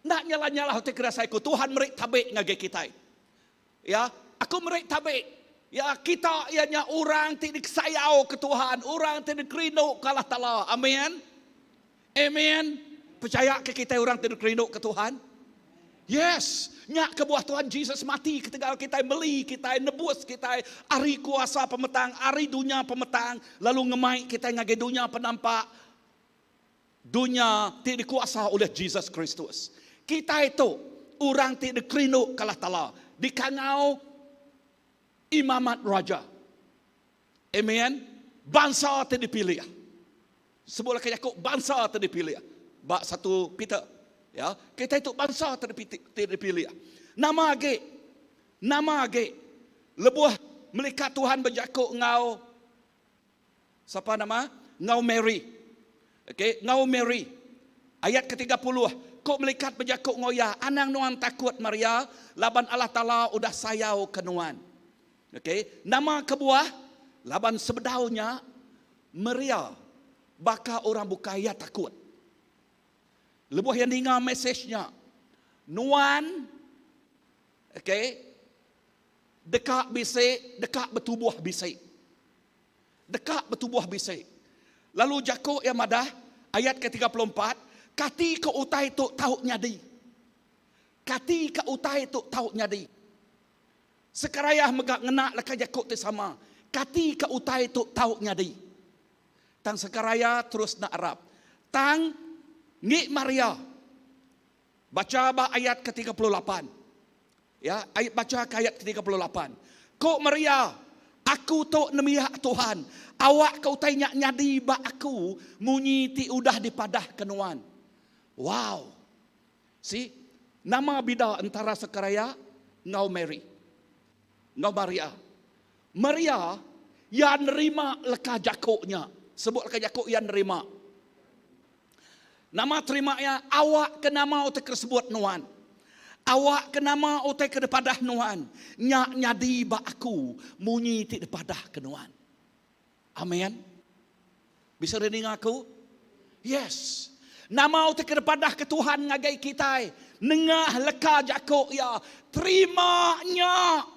Nak nyala-nyala hati kerasaiku. Tuhan merik tabik ngagi kita. Ya, aku merik tabik. Ya, kita ianya orang tidak sayau ke Tuhan. Orang tidak rindu ke Allah Ta'ala. Amin. Amin. Percaya ke kita orang tidak rindu ke Tuhan? Yes. Nyak ke buah Tuhan Jesus mati ketika kita beli, kita nebus, kita ari kuasa pemetang, ari dunia pemetang. Lalu ngemai kita ngage dunia penampak. Dunia tidak dikuasa oleh Jesus Kristus. Kita itu orang tidak rindu ke Allah Ta'ala. Dikangau imamat raja. Amen. Bangsa terdipilih. Sebutlah kayak bangsa terdipilih. Bak 1 Peter. Ya, kita itu bangsa terdipilih. Nama age. Lebuh melikat Tuhan berjakuk ngau. Siapa nama? Ngau Mary. Okey, ngau Mary. Ayat ke-30. Kok melikat berjakuk ngoya. Anang nuan takut Maria. Laban Allah Ta'ala udah sayau kenuan. Okey, nama kebuah laban sebedaunya Maria bakal orang bukaya takut. Lebuh yang dengar mesejnya nuan okey dekat bisik, dekat bertubuh bisik. Dekat bertubuh bisik. Lalu Jakub yang madah ayat ke-34, kati ke utai tu tahu nyadi. Kati ke utai tu tahu nyadi. Sekaraya megak ngenak laka jakuk te sama. Kati ka utai tu tahu nyadi. Tang sekaraya terus nak Arab. Tang ngi Maria. Baca bah ayat ke-38. Ya, ayat baca ke ayat ke-38. Kok Maria, aku tu nemiak Tuhan. Awak kau tanya nyadi ba aku munyi ti udah dipadah kenuan. Wow. See, nama bida antara sekaraya ngau Mary. Ngau Maria. Maria yang nerima leka jakuknya. Sebut leka jakuk yang nerima. Nama terimanya awak ke nama otak tersebut nuan. Awak ke nama otak ke depadah nuan. Nyak nyadi ba aku munyi ti depadah ke nuan. Amin. Bisa dengar aku? Yes. Nama otak ke depadah ke Tuhan ngagai kita. Nengah leka jakuk ya. Terimanya.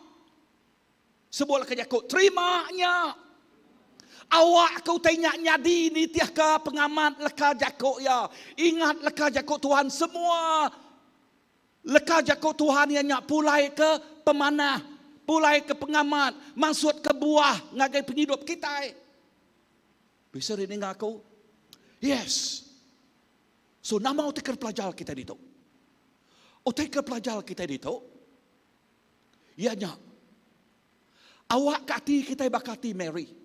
Sebut leka jakuk. Terimanya. Awak kau tanya nyadi ni tiah ka pengamat leka jakuk ya. Ingat leka jakuk Tuhan semua. Leka jakuk Tuhan yang nyak pulai ke pemanah. Pulai ke pengamat. Maksud ke buah ngagai penghidup kita. Bisa dengar aku? Yes. So nama otak pelajar kita itu. Otak pelajar kita itu. Ianya. Awak kati kita bakati Mary.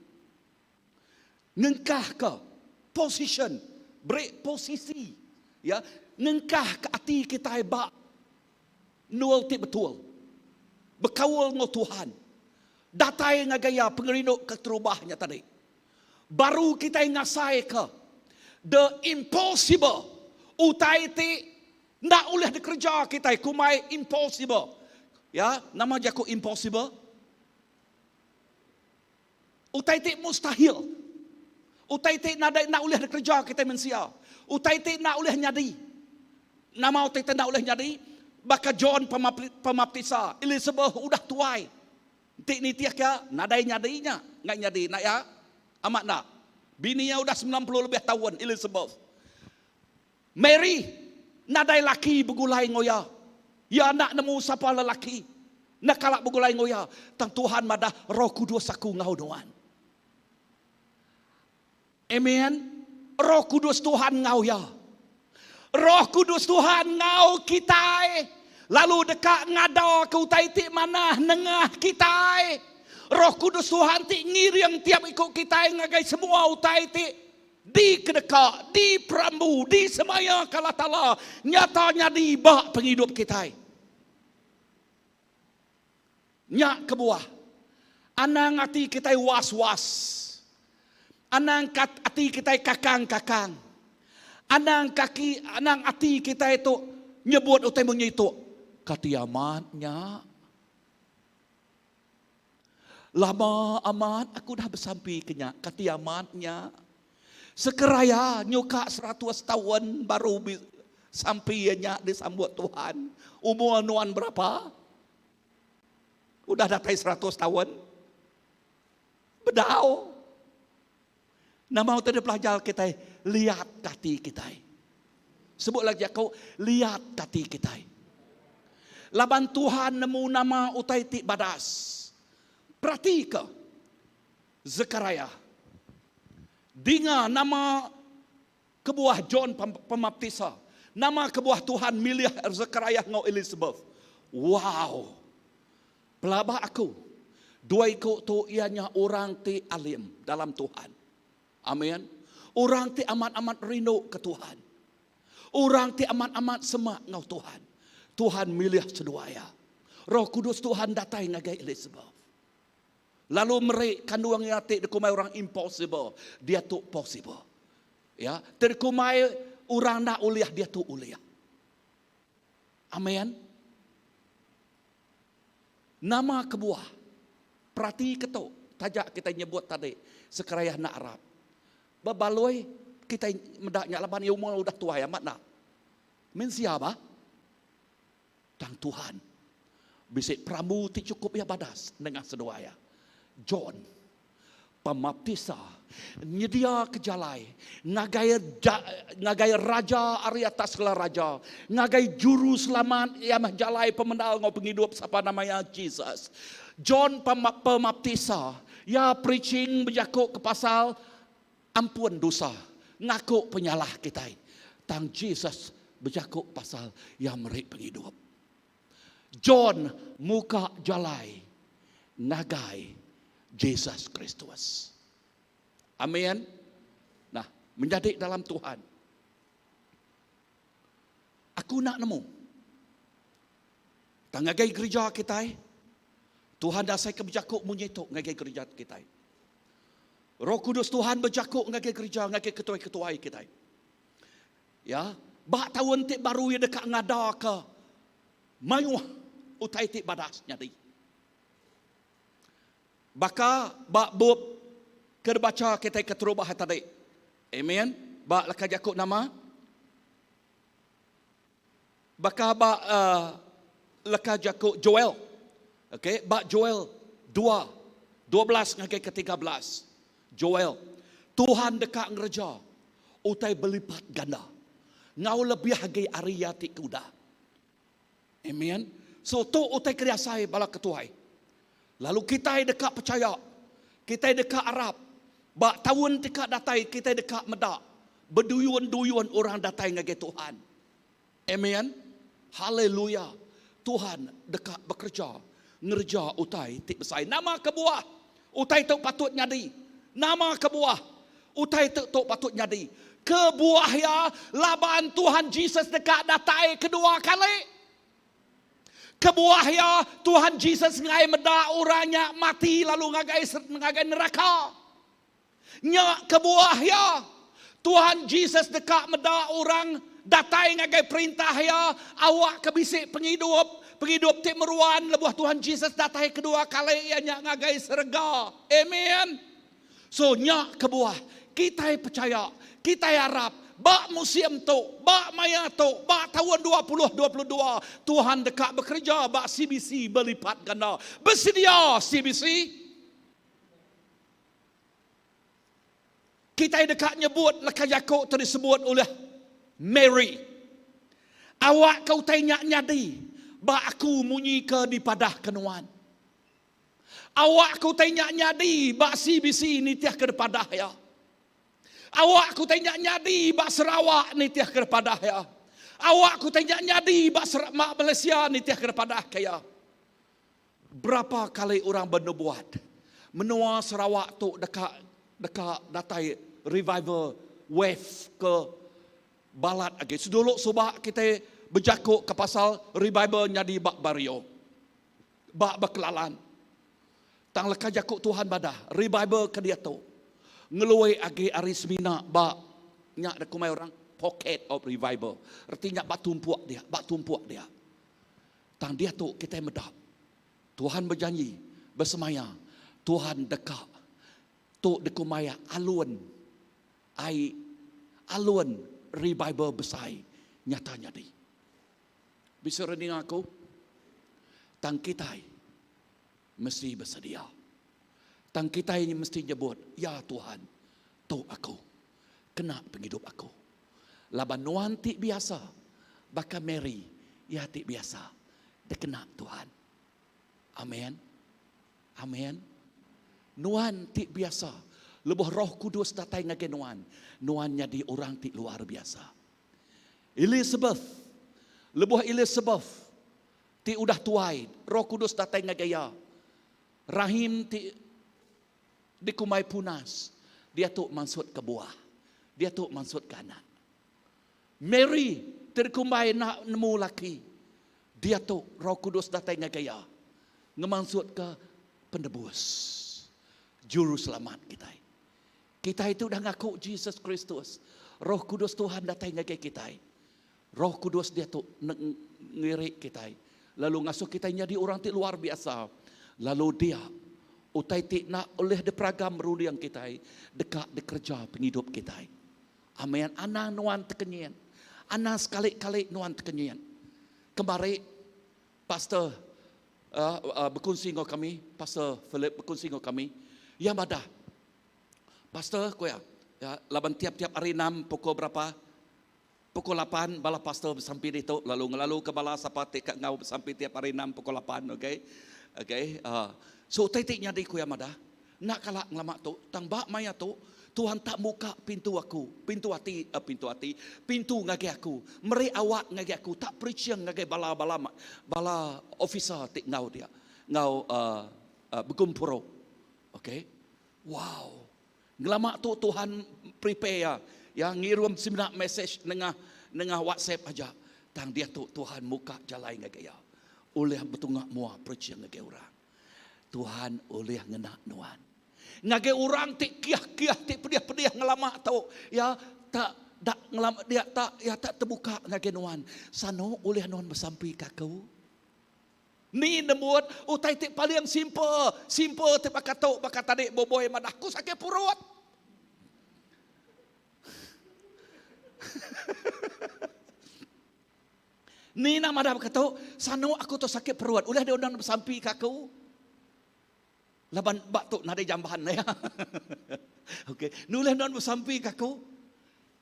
Ngengkah ke position, break posisi, ya, ngengkah ke hati kita bak nual ti betul, berkawal dengan Tuhan, datai ngagaya pengerinduk keterubahnya tadi, baru kita ngasai ke the impossible, utai ti ndak boleh dikerja kita kumai impossible, ya, nama jaku impossible, utai ti mustahil. Utai ti nak boleh kerja kita manusia. Utai ti nak boleh nyadi. Nama utai ti nak boleh nyadi. Baka John pemaptisa. Elizabeth udah tuai. Ti ni tiak ya. Nadai nyadinya. Nggak nyadi. Nak ya? Amat nak. Bininya udah 90 lebih tahun. Elizabeth. Mary. Nadai laki begulai ngoya. Ya nak nemu siapa lelaki. Nak kalak begulai ngoya. Tang Tuhan madah Roh Kudus aku ngau doan. Amen. Roh Kudus Tuhan ngau ya. Roh Kudus Tuhan ngau kita. Lalu dekat ngada ke utai ti mana nengah kita. Roh Kudus Tuhan ti ngiring tiap ikut kita ngagai semua utai ti di kedekak, di perambu, di semaya kala tala nyatanya di bak penghidup kita. Nyak kebuah. Anang hati kita was-was. Anang hati kita kakang-kakang. Anang hati kita itu nyebut utamanya itu katiamatnya. Lama amat aku dah bersampai kenya katiamatnya. Sekeraya nyuka 100 tahun baru sampainya disambut Tuhan. Umur nuan berapa? Udah datai 100 tahun. Bedau. Nama utama pelajar kita, lihat hati kita. Sebut lagi aku, lihat hati kita. Laban Tuhan nemu nama utai ti badas. Pratika Zekaria. Dinga nama kebuah John Pemaptisa. Nama kebuah Tuhan milih Zekaria ngau Elizabeth. Wow. Pelabah aku. Dua ikut tu ianya orang ti alim dalam Tuhan. Amin. Orang ti amat-amat rindu ke Tuhan. Orang ti amat-amat semak ngau Tuhan. Tuhan milih seduaya. Roh Kudus Tuhan datang ngagai Elizabeth. Lalu mereka kandung yang ti dekumai orang impossible, dia tu possible. Ya, terkumai orang nak uliah, dia tu uliah. Amin. Nama kebuah. Perhati ketuk. Tajak kita nyebut tadi. Sekaraya nak Arab. Babaloi kita mendaknya laban yang umur udah tua ya mak nak. Min siapa? Dan Tuhan. Bisik pramu ti cukup ya badas dengan seduaya. John pemaptisa nyedia kejalai ngagai raja ari atas segala raja, ngagai juru selamat yang menjalai pemenal ngau penghidup siapa namanya Jesus. John pemaptisa ya preaching berjakuk ke pasal ampun dosa, ngaku penyalah kita. Tang Jesus berjakuk pasal yang merik penghidup. John muka jalai ngagai Jesus Kristus. Amin. Nah, menjadi dalam Tuhan. Aku nak nemu. Tangagai gereja kita. Tuhan dah saya keberjakuk menyetuk ngagai gereja kita. Roh Kudus Tuhan berjakuk ngagai gereja, ngagai ketua-ketua kita. Ya, bak tahun tik baru yang dekat ngada ke mayuh utai tik badas nyadi. Baka bak bub kerbaca kita keterubah tadi. Amen. Bak laka jakuk nama. Baka bak laka jakuk Joel. Okey, bak Joel 12 ngagai ke-13. Joel, Tuhan dekat ngereja utai berlipat ganda. Ngau lebih hagai Arya ti kuda. Amen. So tu utai kriasai bala ketuai. Lalu kita dekat percaya. Kita dekat Arab. Bak tahun dekat datai kita dekat medak. Berduyun-duyun orang datai ngagai Tuhan. Amen. Haleluya. Tuhan dekat bekerja. Ngerja utai ti besai. Nama kebuah. Utai tu patut nyadi. Nama kebuah. Utai tu patut nyadi. Kebuah ya laban Tuhan Jesus dekat datai kedua kali. Kebuah ya Tuhan Jesus ngai meda orangnya mati lalu ngagai neraka. Nya kebuah ya Tuhan Jesus dekat meda orang datai ngagai perintah ya awak kebisik penghidup ti meruan lebuh Tuhan Jesus datai kedua kali ianya ngagai serga. Amen. So nya kebuah kita percaya, kita harap bak musim tu, bak maya tu, bak tahun 2022 Tuhan dekat bekerja bak CBC berlipat ganda. Bersedia CBC? Kita dekat nyebut laka Yakub tersebut oleh Mary. Awak kau tanya nyadi bak aku munyi ke di padah kenuan. Awak kau tanya nyadi bak CBC ni tiah ke padah ya. Awak ku tanya nyadi bak Sarawak ni tiah kepada ya. Awak ku tanya nyadi bak Malaysia ni tiah kepada kaya. Berapa kali orang bernubuat menua Sarawak tu dekat datai revival wave ke balat lagi. Seduluk subak kita berjakuk ke pasal revival nyadi bak Bario. Bak Bekelalan. Tang leka jakuk Tuhan badah revival ke dia tu. Ngeluai agi arismina bak nyak dekumai orang pocket of revival. Artinya bak tumpuak dia. Tang dia tu kita medap. Tuhan berjanji bersemaya. Tuhan dekat. Tu dekumai alun revival besar nyatanya di. Bisa rending aku. Tang kita mesti bersedia. Tang kita ini mesti nyebut, ya Tuhan, tu aku, kena penghidup aku. Laban nuan tik biasa, baka Mary, ya tik biasa, dia kena Tuhan. Amin. Amin. Nuan tik biasa, lebuh Roh Kudus datang ngagai nuan. Nuan jadi orang tik luar biasa. Elizabeth, lebuh Elizabeth, tik udah tuai, Roh Kudus datang ngagai ya. Rahim tik dikumai punas. Dia tu maksud ke buah. Dia tu maksud ke anak. Mary terkumai nak nemu laki. Dia tu Roh Kudus datang ngaya. Ngemaksud ke penebus. Juru selamat kita. Kita itu dah ngaku Jesus Kristus. Roh Kudus Tuhan datang ngaya kita. Roh Kudus dia tu ngirik kita. Lalu ngasuh kita jadi orang ti luar biasa. Lalu dia utai tik nak oleh depragam ruliang kita dekat dekerja penghidup kita. Amin. Ana nuan tekenyian. Ana sekali-kali nuan tekenyian. Kemarin pastor berkongsi dengan kami, Pastor Philip berkongsi dengan kami, yang ada Pastor, ko ya, laban tiap-tiap hari 6 pukul berapa? Pukul 8 bala pastor bersampai dito, lalu ke bala sapati kat ngau bersampai tiap hari 6 pukul 8, okey. Okey. So titiknya di ku ya mada. Nak kalak ngelamak tu, tang bak maya tu, Tuhan tak buka pintu aku, pintu hati, pintu ngagi aku. Meri awak ngagi aku, tak preaching ngagi bala officer tik ngau dia. Ngau berkumpuro. Okey. Wow. Ngelamak tu Tuhan prepare ya ngirim seminar message dengan WhatsApp aja. Tang dia tu Tuhan muka jalan ngagaya. Oleh betungak mua preaching ngagay orang. Tuhan oleh ngena nuan. Ngagay orang tik kiah-kiah tik pedih-pedih ngelamak tu ya tak ngelamak dia tak terbuka ngagay nuan. Sano oleh nuan bersampai kakau. Ni nemut utai tik paling simple tik bakatok bakat tadi boboy madahku sakit perut. Ni nak madah bakatok sano aku tu sakit perut. Ulah dia undang bersampai kakau. Laban batuk nade jambahan ya. Okey, nulah undang bersampai kakau.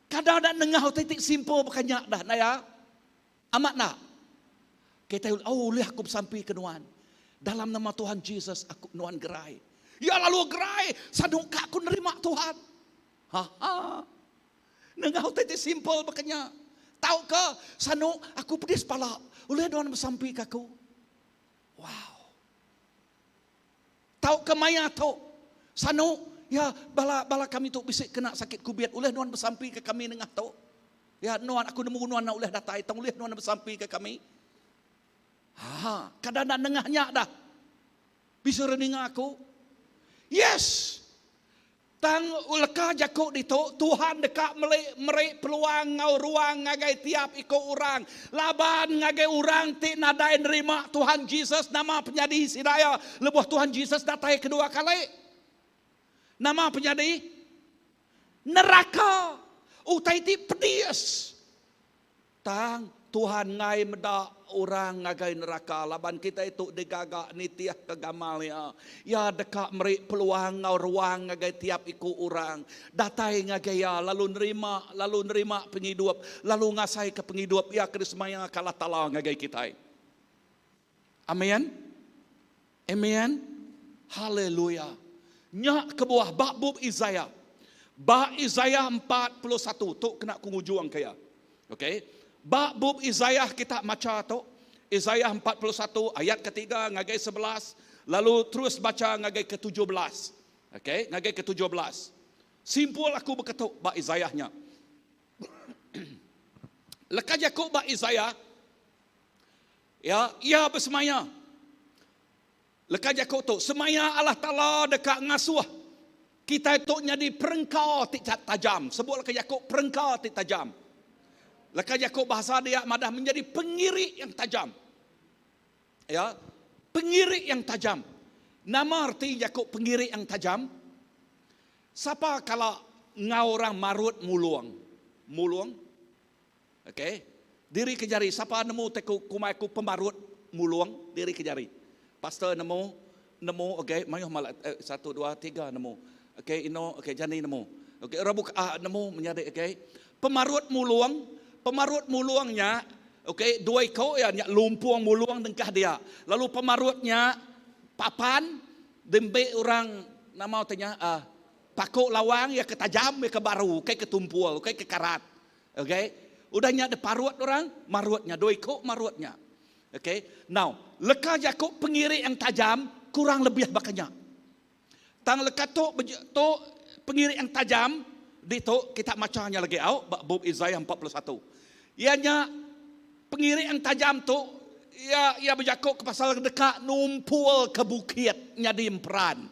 Kadang-kadang nengah utai tik simple bakanyak dah naya. Amat nak. Kita oleh aku bersampai ke nuan. Dalam nama Tuhan Yesus aku nuan gerai. Ya lalu gerai. Sadungka aku nerima Tuhan. Nengah tadi simple makanya. Tahu ke? Sanu aku pedis pala. Oleh nuan bersampai ke aku. Wow. Tahu ke maya tu? Sanu ya bala kami tu bisik kena sakit kubiat. Oleh nuan bersampai ke kami nengah tu. Ya nuan aku nemu nuan nak oleh datai. Tang oleh nuan bersampai ke kami. Kadang-kadang nengahnya dah. Bisa rening aku. Yes. Tang ulaka jakuk dito Tuhan dekat merik peluang ngau ruang ngagai tiap iko orang. Laban ngagai orang ti nadai nerima Tuhan Yesus nama penyadi sidaya lebuh Tuhan Yesus datai kedua kali. Nama penyadi neraka. Utai ti pedis. Tang Tuhan ngai meda orang ngagai neraka. Laban kita itu digagak nitiah kegamal ya. Ya dekat merik peluang ngau ruang ngagai tiap iku orang. Datai ngagai ya lalu nerima penghidup. Lalu ngasai ke penghidup. Ya kerismaya kalah tala ngagai kita. Amin. Amin. Haleluya. Nyak ke bawah bab Isaiah. Bab Isaiah 41 tu kena kungujuang kaya. Okey. Bab Isaiah kita baca tu. Isaiah 41 ayat ketiga ngagai 11. Lalu terus baca ngagai ke-17. Okey, ngagai ke-17. Simpul aku berketuk bab Isaiahnya. Lekas Yakub bab Isaiah. Ya, ia bersemaya. Lekas Yakub tu semaya Allah Taala dekat ngasuh. Kita itu jadi perengkau tidak tajam. Sebut lekas Yakub perengkau tidak tajam. Lekas Yakub bahasa dia madah menjadi pengirik yang tajam. Ya, pengirik yang tajam. Nama arti Yakub pengirik yang tajam. Siapa kalau ngau orang marut muluang? Muluang? Okey. Diri kejari. Siapa nemu teku kumaiku pemarut muluang? Diri kejari. Pastor nemu, okey, mayuh malah 1 2 3 nemu. Okey, okey jani nemu. Okey, rabuk nemu menjadi okey. Pemarut muluangnya, okey, dua ekor ya lumpuang muluang dengkah dia. Lalu pemarutnya papan dembe orang nama tanya pakok lawang ya ketajam ya ke baru, kayak ketumpul, kayak kekarat. Okey. Udahnya ada parut orang, marutnya dua ekor marutnya. Okey. Now, lekas Yakub pengirik yang tajam kurang lebih bakanya. Tang lekas tu pengirik yang tajam di tu kita macanya lagi bab Isaiah 41. Ianya pengirik yang tajam tu ia berjakuk ke pasal dekat numpul ke bukitnya di Emperan.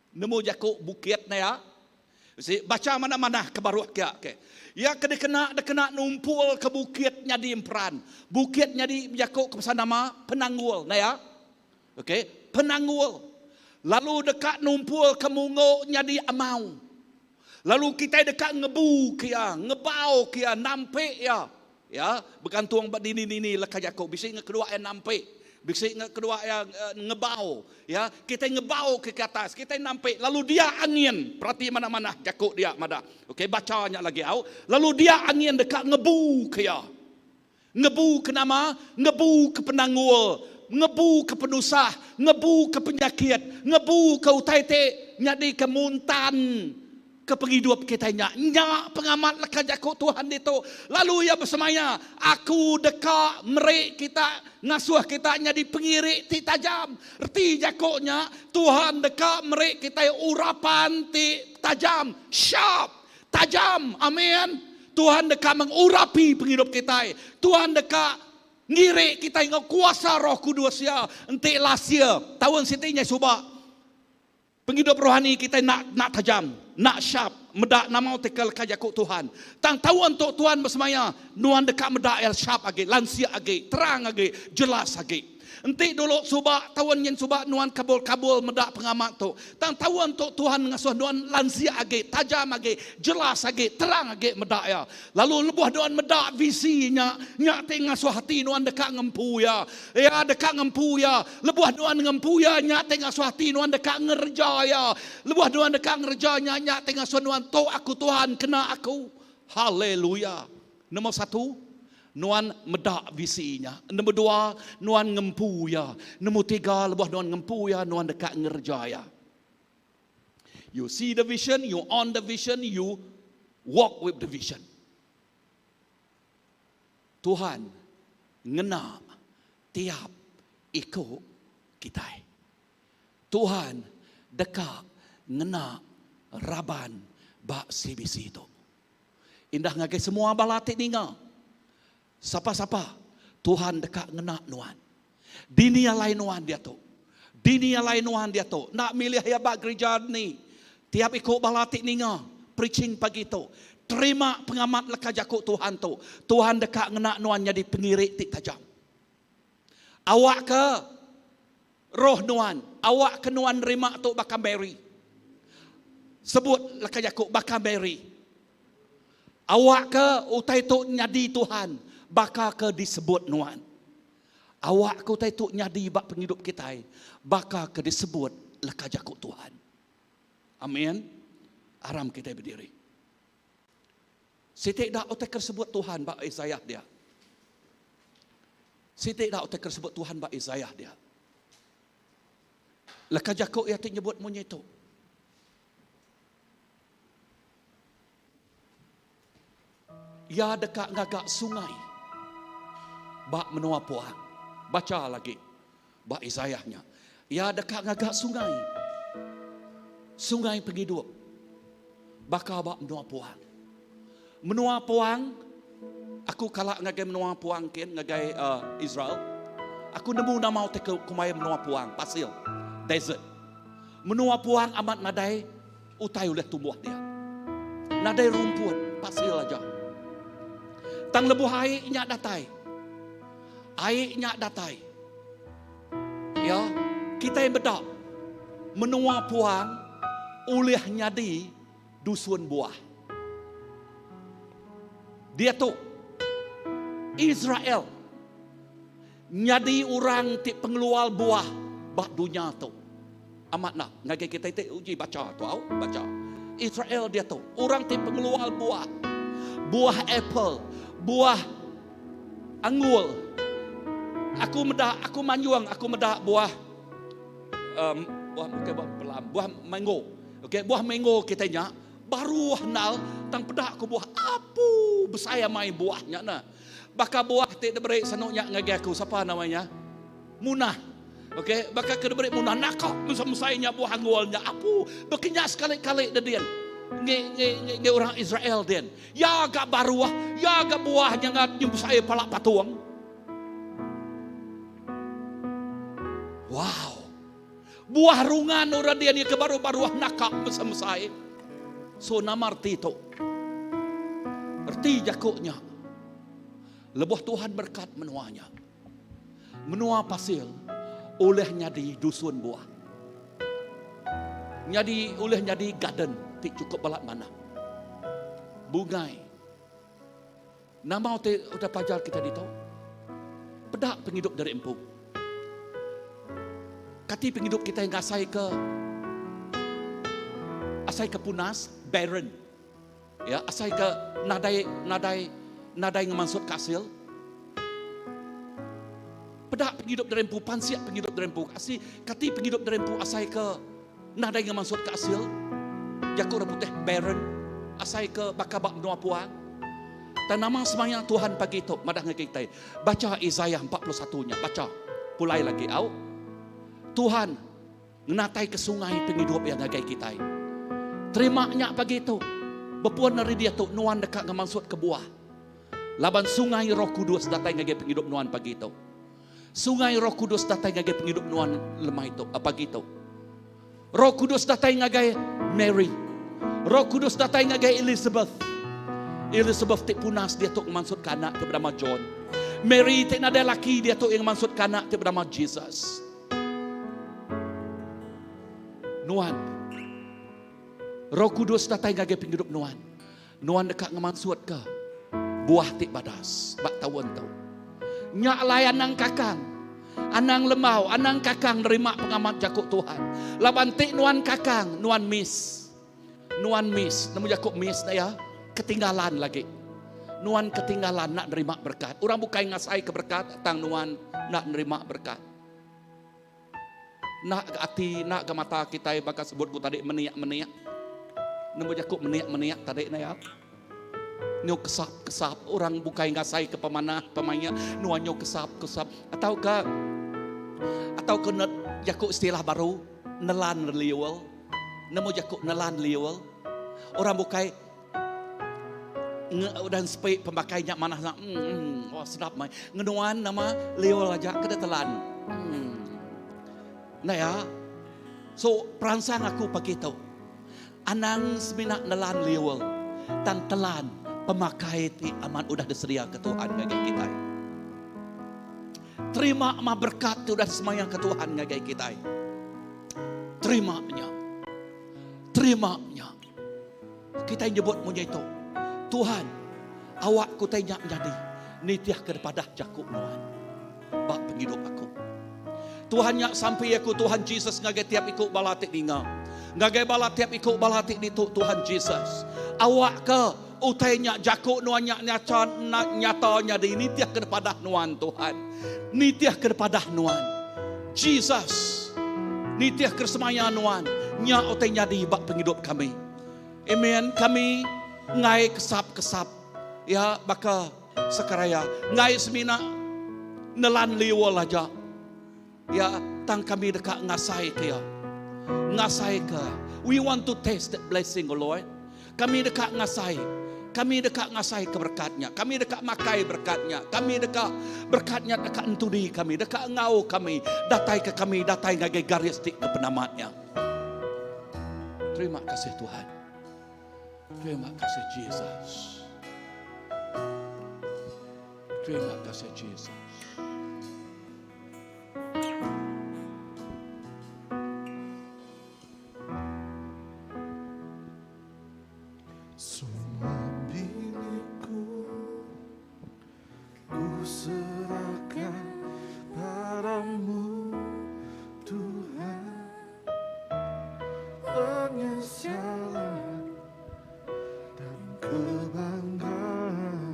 Nemu jakuk bukitnya ya. Baca mana-mana ke baru kia. Okay. Ya kena numpul ke bukitnya di Emperan. Bukitnya di jakuk ke pasal nama Penanggul nah ya. Okey, Penanggul. Lalu dekat numpul ke mungoknya di Amau. Lalu kita dekat ngebau kia, nampik ya. Ya, bergantung dini lekas Yakub. Bisa kedua yang nampik. Bisik kedua yang ngebau, ya. Kita ngebau ke atas, kita nampak. Lalu dia angin, perhati mana-mana jakuk dia mada. Okey, bacanya lagi au. Lalu dia angin dekat ngebu ke ya. Ngebu ke nama, ngebu ke penangul, ngebu ke penusah, ngebu ke penyakit, ngebu ke utai-te, nyadi ke muntan, ke penghidup kita nya pengamat lekat jakuk Tuhan itu. Lalu ia bersemaya, aku dekat merik kita ngasuh kita nyadi pengirik ti tajam. Erti jakuknya Tuhan dekat merik kita urapan ti tajam, sharp, tajam. Amin. Tuhan dekat mengurapi penghidup kita. Tuhan dekat ngirik kita dengan kuasa Roh Kudus ya. Enti lasia tahun sitinya subak. Penghidup rohani kita nak tajam, nak sharp, medak nama tekel kajakuk Tuhan. Tang tahu untuk Tuhan bersemaya, nuan dekat medak el sharp agi, lansia agi, terang agi, jelas agi. Enti dulu subak tahun yang subak nuan kabul medak pengamat tu. Tang tahu untuk Tuhan ngasuh nuan lansia agi, tajam agi, jelas agi, terang agi medak ya. Lalu lebuh nuan medak visinya, nyak te ngasuh hati nuan dekat ngempu ya. Ya dekat ngempu ya. Lebuh nuan ngempu ya, nyak te ngasuh hati nuan dekat ngerja ya. Lebuh nuan dekat ngerja nyak te ngasuh nuan to aku Tuhan kena aku. Haleluya. Nomor satu, nuan medak visinya. Nombor dua, nuan ngempu ya. Nombor tiga, lebuh nuan ngempu ya, nuan dekat ngerjaya. You see the vision, you on the vision, you walk with the vision. Tuhan ngena tiap ikut kita. Tuhan dekat ngena raban bak CBC itu. Indah ngagai semua balatik ninga. Sapa-sapa Tuhan dekat ngena nuan. Dinia lain nuan dia tu. Dinia lain nuan dia tu. Nak milih ya bak gereja ni. Tiap ikut balatik ninga. Preaching pagi tu. Terima pengamat lekat jakuk Tuhan tu. Tuhan dekat ngena nuan jadi pengirik tik tajam. Awak ke roh nuan. Awak ke nuan terima tu bakal beri. Sebut lekat jakuk bakal beri. Awak ke utai tu nyadi Tuhan. Bakal ke disebut nuan. Awak kau tu nyadi bak penghidup kita. Bakal ke disebut lekat jakuk Tuhan. Amin. Aram kita berdiri. Sitik dah otak sebut Tuhan bak Isaiah dia. Sitik dah otak sebut Tuhan bak Isaiah dia. Lekat jakuk ia nyebut munyi itu. Ya dekat ngagak sungai. Bak menua puang. Baca lagi. Bak Isaiahnya. Ya dekat ngagak sungai. Sungai penghidup. Bakal bak menua puang. Menua puang. Aku kalak ngagai menua puang kin. Ngagai Israel. Aku nemu nama otak kumai menua puang. Pasil. Desert. Menua puang amat nadai. Utai oleh tumbuh dia. Nadai rumput. Pasil aja. Tang lebuh air nyak datai. Air nyak datai. Ya, kita yang bedak menua puang oleh nyadi dusun buah. Dia tu Israel nyadi orang ti pengeluar buah bak dunia tu. Amat nak ngagai kita itu uji baca tu au baca. Israel dia tu orang ti pengeluar buah. Buah apple, buah anggur. Aku manjuang, aku medak buah buah mango. Okey, buah mango kita nya baru hanal tang pedak aku buah apu besaya mai buahnya na. Baka buah te debere sanoknya ngagi aku siapa namanya? Munah. Okey, baka ke debere munah nakak mesaya buah anggolnya apu bekenya sekali-kali dedian. Nge orang Israel den. Ya agak baruah, ya agak buahnya ngad besaya palak patuang. Wow. Buah rungan orang dia ni kebaru-baruah nakak mesai. So nama arti itu. Arti jakuknya. Lebuh Tuhan berkat menuanya. Menua pasir olehnya di dusun buah. Olehnya di garden. Tik cukup balak mana. Bungai. Nama udah pajar kita di tahu. Pedak penghidup dari empu. Kati penghidup kita yang asai ke punas, barren. Ya, asai ke nadai ngemansut kasil. Pedak penghidup derempu, pansiak penghidup derempu. Kati penghidup derempu asai ke nadai ngemansut kasil. Jakuk rambut barren, asai ke bakabak menua puan. Dan nama semayang Tuhan pagi itu, madah kita. Baca Isaiah 41-nya, baca. Pulai lagi, Tuhan menatai ke sungai penghidup yang ngagai kita. Terimanya pagi itu. Berpuan dari dia tu, nuan dekat ngemansut ke buah. Laban sungai Roh Kudus datang ngagai penghidup nuan pagi itu. Sungai Roh Kudus datang ngagai penghidup nuan lemah itu, pagi itu. Roh Kudus datang ngagai Mary. Roh Kudus datang ngagai Elizabeth. Elizabeth tik punas dia tu ngemansut ke anak ke bernama John. Mary tik nada laki dia tu yang ngemansut ke anak ke bernama Jesus. Nuan. Roh Kudus datang ngagai penghidup nuan. Nuan dekat ngemansut ke buah tik badas. Bak tawon tau. Nyak layan nang kakang. Anang lemau, anang kakang nerima pengamat jakuk Tuhan. Laban tik nuan kakang, nuan miss. Nuan miss, namun jakuk miss ya. Ketinggalan lagi. Nuan ketinggalan nak nerima berkat. Orang bukan ngasai ke berkat, tang nuan nak nerima berkat. Nak ke hati, nak ke mata kita bakal sebut ku tadi meniak-meniak. Namun jakuk meniak-meniak tadi na ya. Nyo kesap-kesap. Orang bukan ngasai ke pemanya, nuan nyo kesap-kesap. Atau ke jakuk istilah baru, nelan liwel. Namun jakuk nelan liwel. Orang bukan dan sepik pemakainya mana oh sedap mai ngenuan nama liwel aja kada telan. Nah ya. So perangsang aku pagi tu. Anang semina nelan liwel tan telan pemakai ti aman udah disedia ke Tuhan ngagai kita. Terima ma berkat tu udah semayang ke Tuhan ngagai kita. Terimanya. Kita nyebut munya itu. Tuhan, awak ku tanya jadi nitiah kepada jakuk nuan. Bak penghidup aku. Tuhan nyak sampai aku Tuhan Jesus ngagai tiap ikut balatik ninga. Ngagai bala tiap ikut balatik ni Tuhan Jesus. Awak ke utainya jakuk nuan nyak nyatanya di nitiah kepada nuan Tuhan. Nitiah kepada nuan. Jesus. Nitiah kersemaya nuan. Nyak utainya di bak penghidup kami. Amen. Kami ngai kesap-kesap ya baka sekaraya ngai semina nelan liwal aja ya tang kami dekat ngasai ke we want to taste that blessing oh Lord. Kami dekat ngasai ke berkatnya, kami dekat makai berkatnya, kami dekat berkatnya dekat entudi kami, dekat ngau kami, datai ngagai garis tik ke penamatnya. Terima kasih Tuhan. Terima kasih Jesus. Terima kasih Jesus. Semua milikku ku serahkan padamu Tuhan. Penyesalan dan kebanggaan,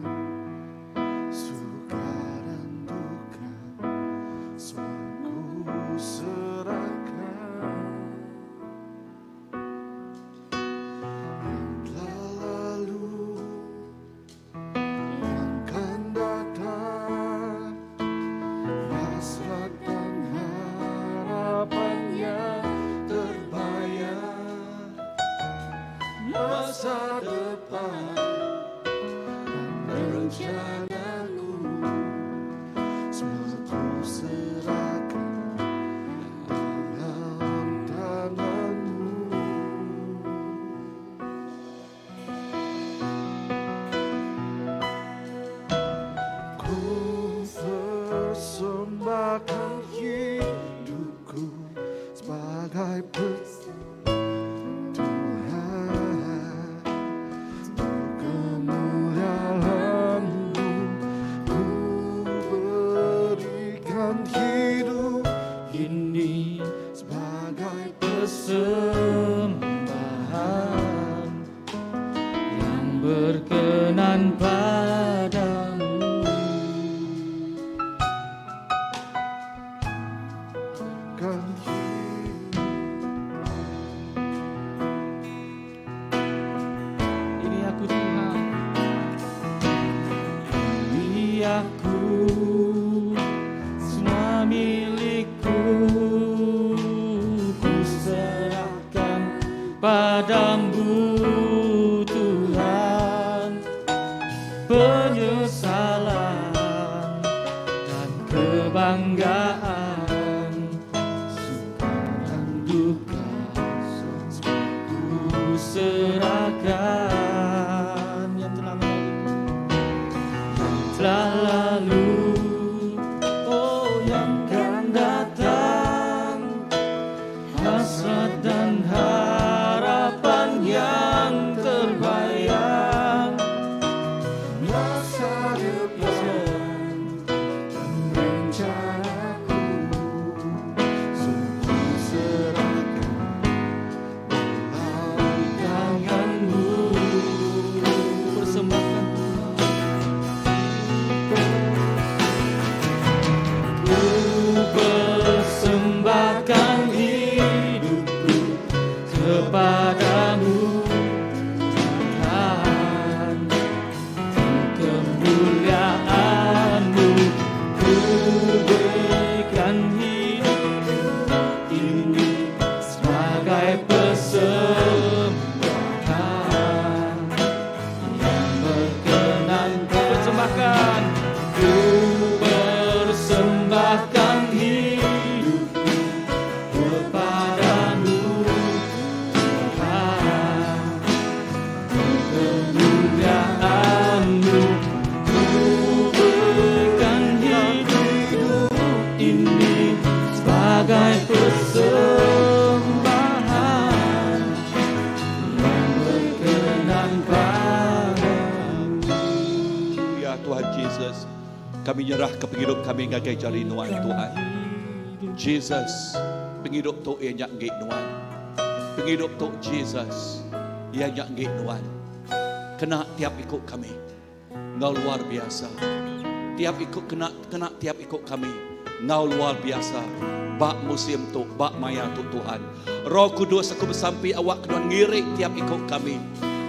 suka dan duka, semua ku serahkan. Yang telah lalu, yang akan datang, hasrat dan harapannya terbayar. Masa depan dan rencanaku semua ku serahkan dalam tanganmu. Ku persembahkan hidupku sebagai Tuhan, kemuliaan-Mu berkenan padamu. Kan Ini aku Tuhan, ini aku, semua milikku, ku serahkan padamu Tuhan. Penyesalan dan kebanggaan, suka dan duka, ku serahkan. Yang telah lalu, oh yang akan datang, hasrat dan harapan yang terbayang, masa depan dan rencanaku sungguh serahkan dalam tanganmu. Persembahkan ku persembahkan hidupku kepadamu Tuhan, kemuliaan-Mu. Ku berikan hidup ini sebagai persembahan yang berkenan. Persembahkan, ku persembahkan hidupku kepadamu Tuhan, kemuliaan-Mu. Ku berikan hidup ini sebagai persembahan yang berkenan padamu. Ya Tuhan Yesus, kami nyerah ke penghidup kami ngagai jari nuan Tuhan. Jesus, penghidup tu ia nyak ngik nuan. Penghidup tu Jesus, ia nyak ngik nuan. Kena tiap ikut kami. Ngau luar biasa. Tiap ikut kena tiap ikut kami. Ngau luar biasa. Bak musim tu, bak maya tu Tuhan. Roh Kudus aku bersampi awak kenuan ngirik tiap ikut kami.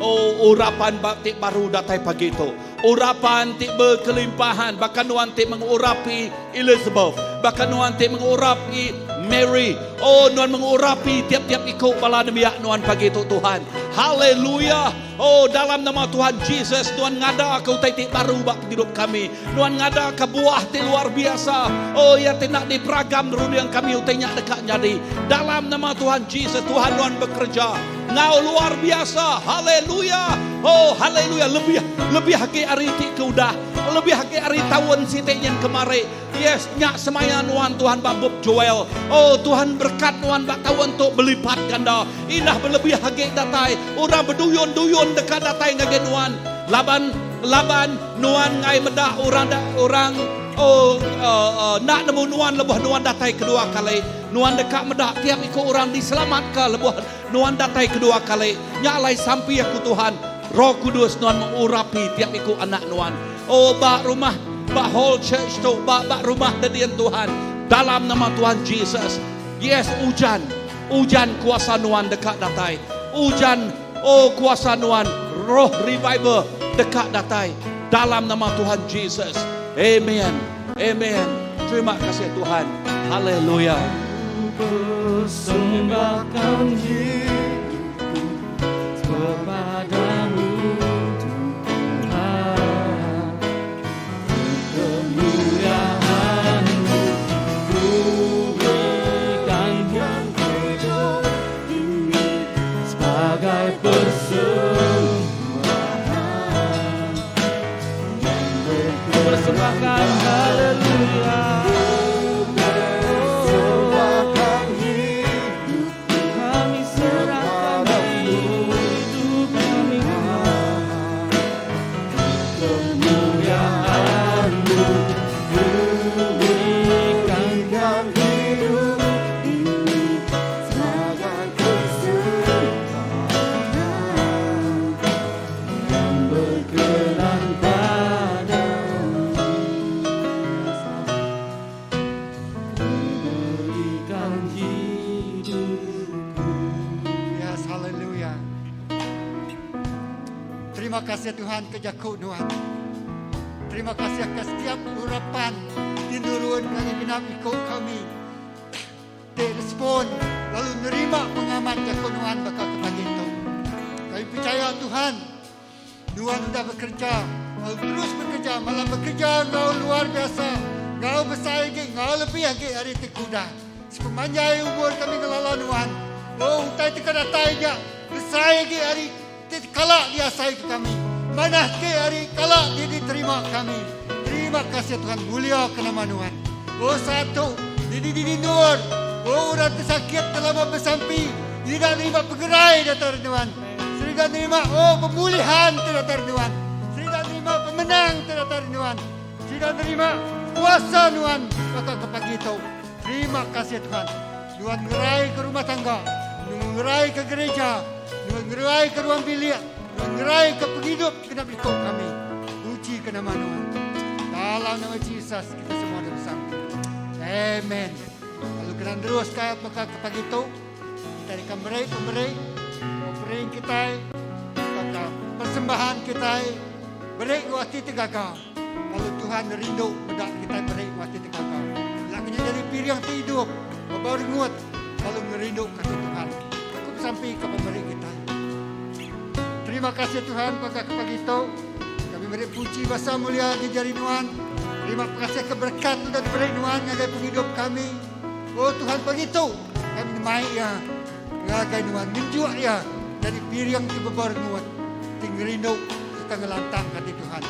Oh, urapan batik baru datai pagi itu. Urapan tik berkelimpahan. Bahkan nuan tik mengurapi Elizabeth. Bahkan nuan tik mengurapi Mary. Oh, nuan mengurapi tiap-tiap ikut bala demiak nuan pagi itu Tuhan. Haleluya. Oh, dalam nama Tuhan Jesus, nuan ngada kau tik baru bak hidup kami. Nuan ngada ke buah tik luar biasa. Oh, ya tidak diperagam dunia kami utainya dekat jadi. Dalam nama Tuhan Jesus, Tuhan nuan bekerja. Ngau luar biasa. Haleluya. Oh, haleluya. Lebih haki hari ti keudah. Lebih haki hari tahun sitenya kemari. Yes, nyak semaya nuan Tuhan bak Bob Joel. Oh, Tuhan berkat nuan bak tahun tu berlipat ganda. Indah berlebih haki datai. Orang berduyun-duyun dekat datai ngage nuan. Laban nuan ngai medah orang nak nemu nuan lebuh nuan datai kedua kali. Nuan dekat medah tiap ikut orang diselamatkan lebuh nuan datai kedua kali. Nyalai sampai aku Tuhan. Roh Kudus nuan mengurapi tiap ikut anak nuan. Oh, bak rumah, bak whole church tu, bak rumah dedian Tuhan. Dalam nama Tuhan Jesus. Yes, hujan kuasa nuan dekat datai. Hujan, oh kuasa nuan, roh revival dekat datai. Dalam nama Tuhan Jesus. Amen. Amen. Terima kasih Tuhan. Haleluya. Persembahkan hidupku kepadamu Tuhan, kemuliaan-Mu. Ku berikan hidup ini sebagai persembahan yang berkenan. Haleluya. Kami serahkan hidup kami, kemuliaan-Mu. Ku berikan hidup ini sebagai persembahan Terima kasih Tuhan kerja kau Tuhan. Terima kasih atas setiap urapan tinurun kami genap ikut kami. Respon lalu nerima pengamat jakau Tuhan bakal kepagi itu. Kami percaya Tuhan, Tuhan sudah bekerja, Kau terus bekerja, malah bekerja Kau luar biasa. Kau besar lagi, Kau lebih lagi hari tikuda. Sepemanjang umur kami ngelala Tuhan. Oh, utai tekan datanya, besar lagi hari kalak dia sayang kami. Mana ke hari kalak dia diterima kami. Terima kasih Tuhan, mulia ke nama Tuhan. Oh satu, di nur. Oh orang tersakit telah bersampi. Tidak terima pengerai datar Tuhan. Tidak terima pemulihan datar Tuhan. Tidak terima pemenang datar Tuhan. Tidak terima kuasa Tuhan. Maka kepagi itu, terima kasih Tuhan. Tuhan ngerai ke rumah tangga. Tuhan ngerai ke gereja. Tuhan ngerai ke ruang bilik. Tuhan ngerai ke penghidup kena berikut kami. Puji ke nama Tuhan. Dalam nama Yesus kita semua ada bersama. Amen. Kalau kena terus kaya maka kepagi itu kita akan pemberi offering kita, maka persembahan kita beri waktu tegakau. Lalu Tuhan rindu bedak kita beri waktu tegakau. Lakunya jadi piring hidup, baru ngut lalu merindu kasih Tuhan. Aku sampai ke pemberi kita. Terima kasih Tuhan pada kepagi itu kami beri puji bahasa mulia di jari Tuhan. Terima kasih keberkat sudah diberi Tuhan ngagai penghidup kami. Oh Tuhan begitu kami mai ya ngagai Tuhan menjuak ya dari piring ke bebar nuat tinggal rindu kita ngelantang hati Tuhan.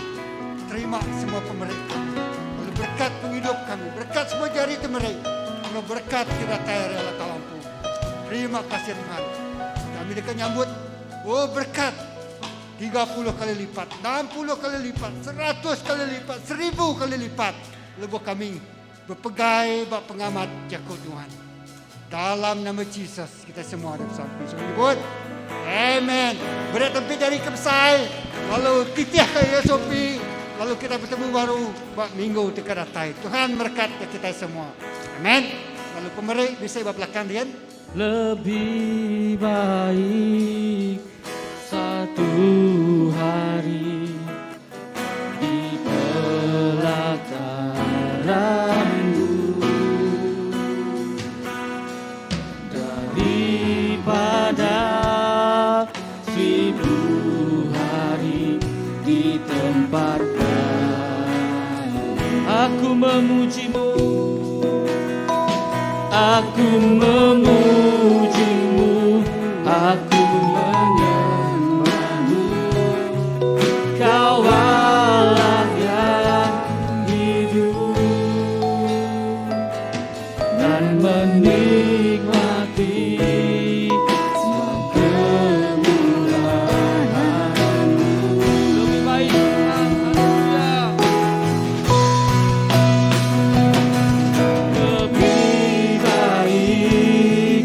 Terima semua pemberi kami. Lalu berkat penghidup kami, berkat semua jari itu mereka. Lalu berkat kita tayar Allah talampu. Terima kasih Tuhan. Kami dekat nyambut. Oh berkat 30 kali lipat, 60 kali lipat, 100 kali lipat, 1000 kali lipat. Lebuh kami berpegai bak pengamat jakut Tuhan. Dalam nama Yesus kita semua ada sampai sebut. Amen. Berat tempat dari kebesai. Lalu titih ke SOP. Lalu kita bertemu baru bak minggu dekat datai. Tuhan berkat kita semua. Amen. Lalu pemberi bisa bawa belakang dia. Lebih baik satu hari di pelataranmu daripada 1000 hari di tempat aku memujimu, aku memujimu, aku menyembahmu. Kau Allah yang hidup dan menikmati semua kemurahan-Mu. Lebih baik, haleluya. Lebih baik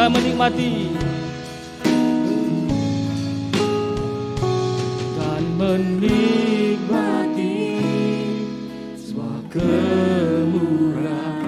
dan menikmati semua kemurahan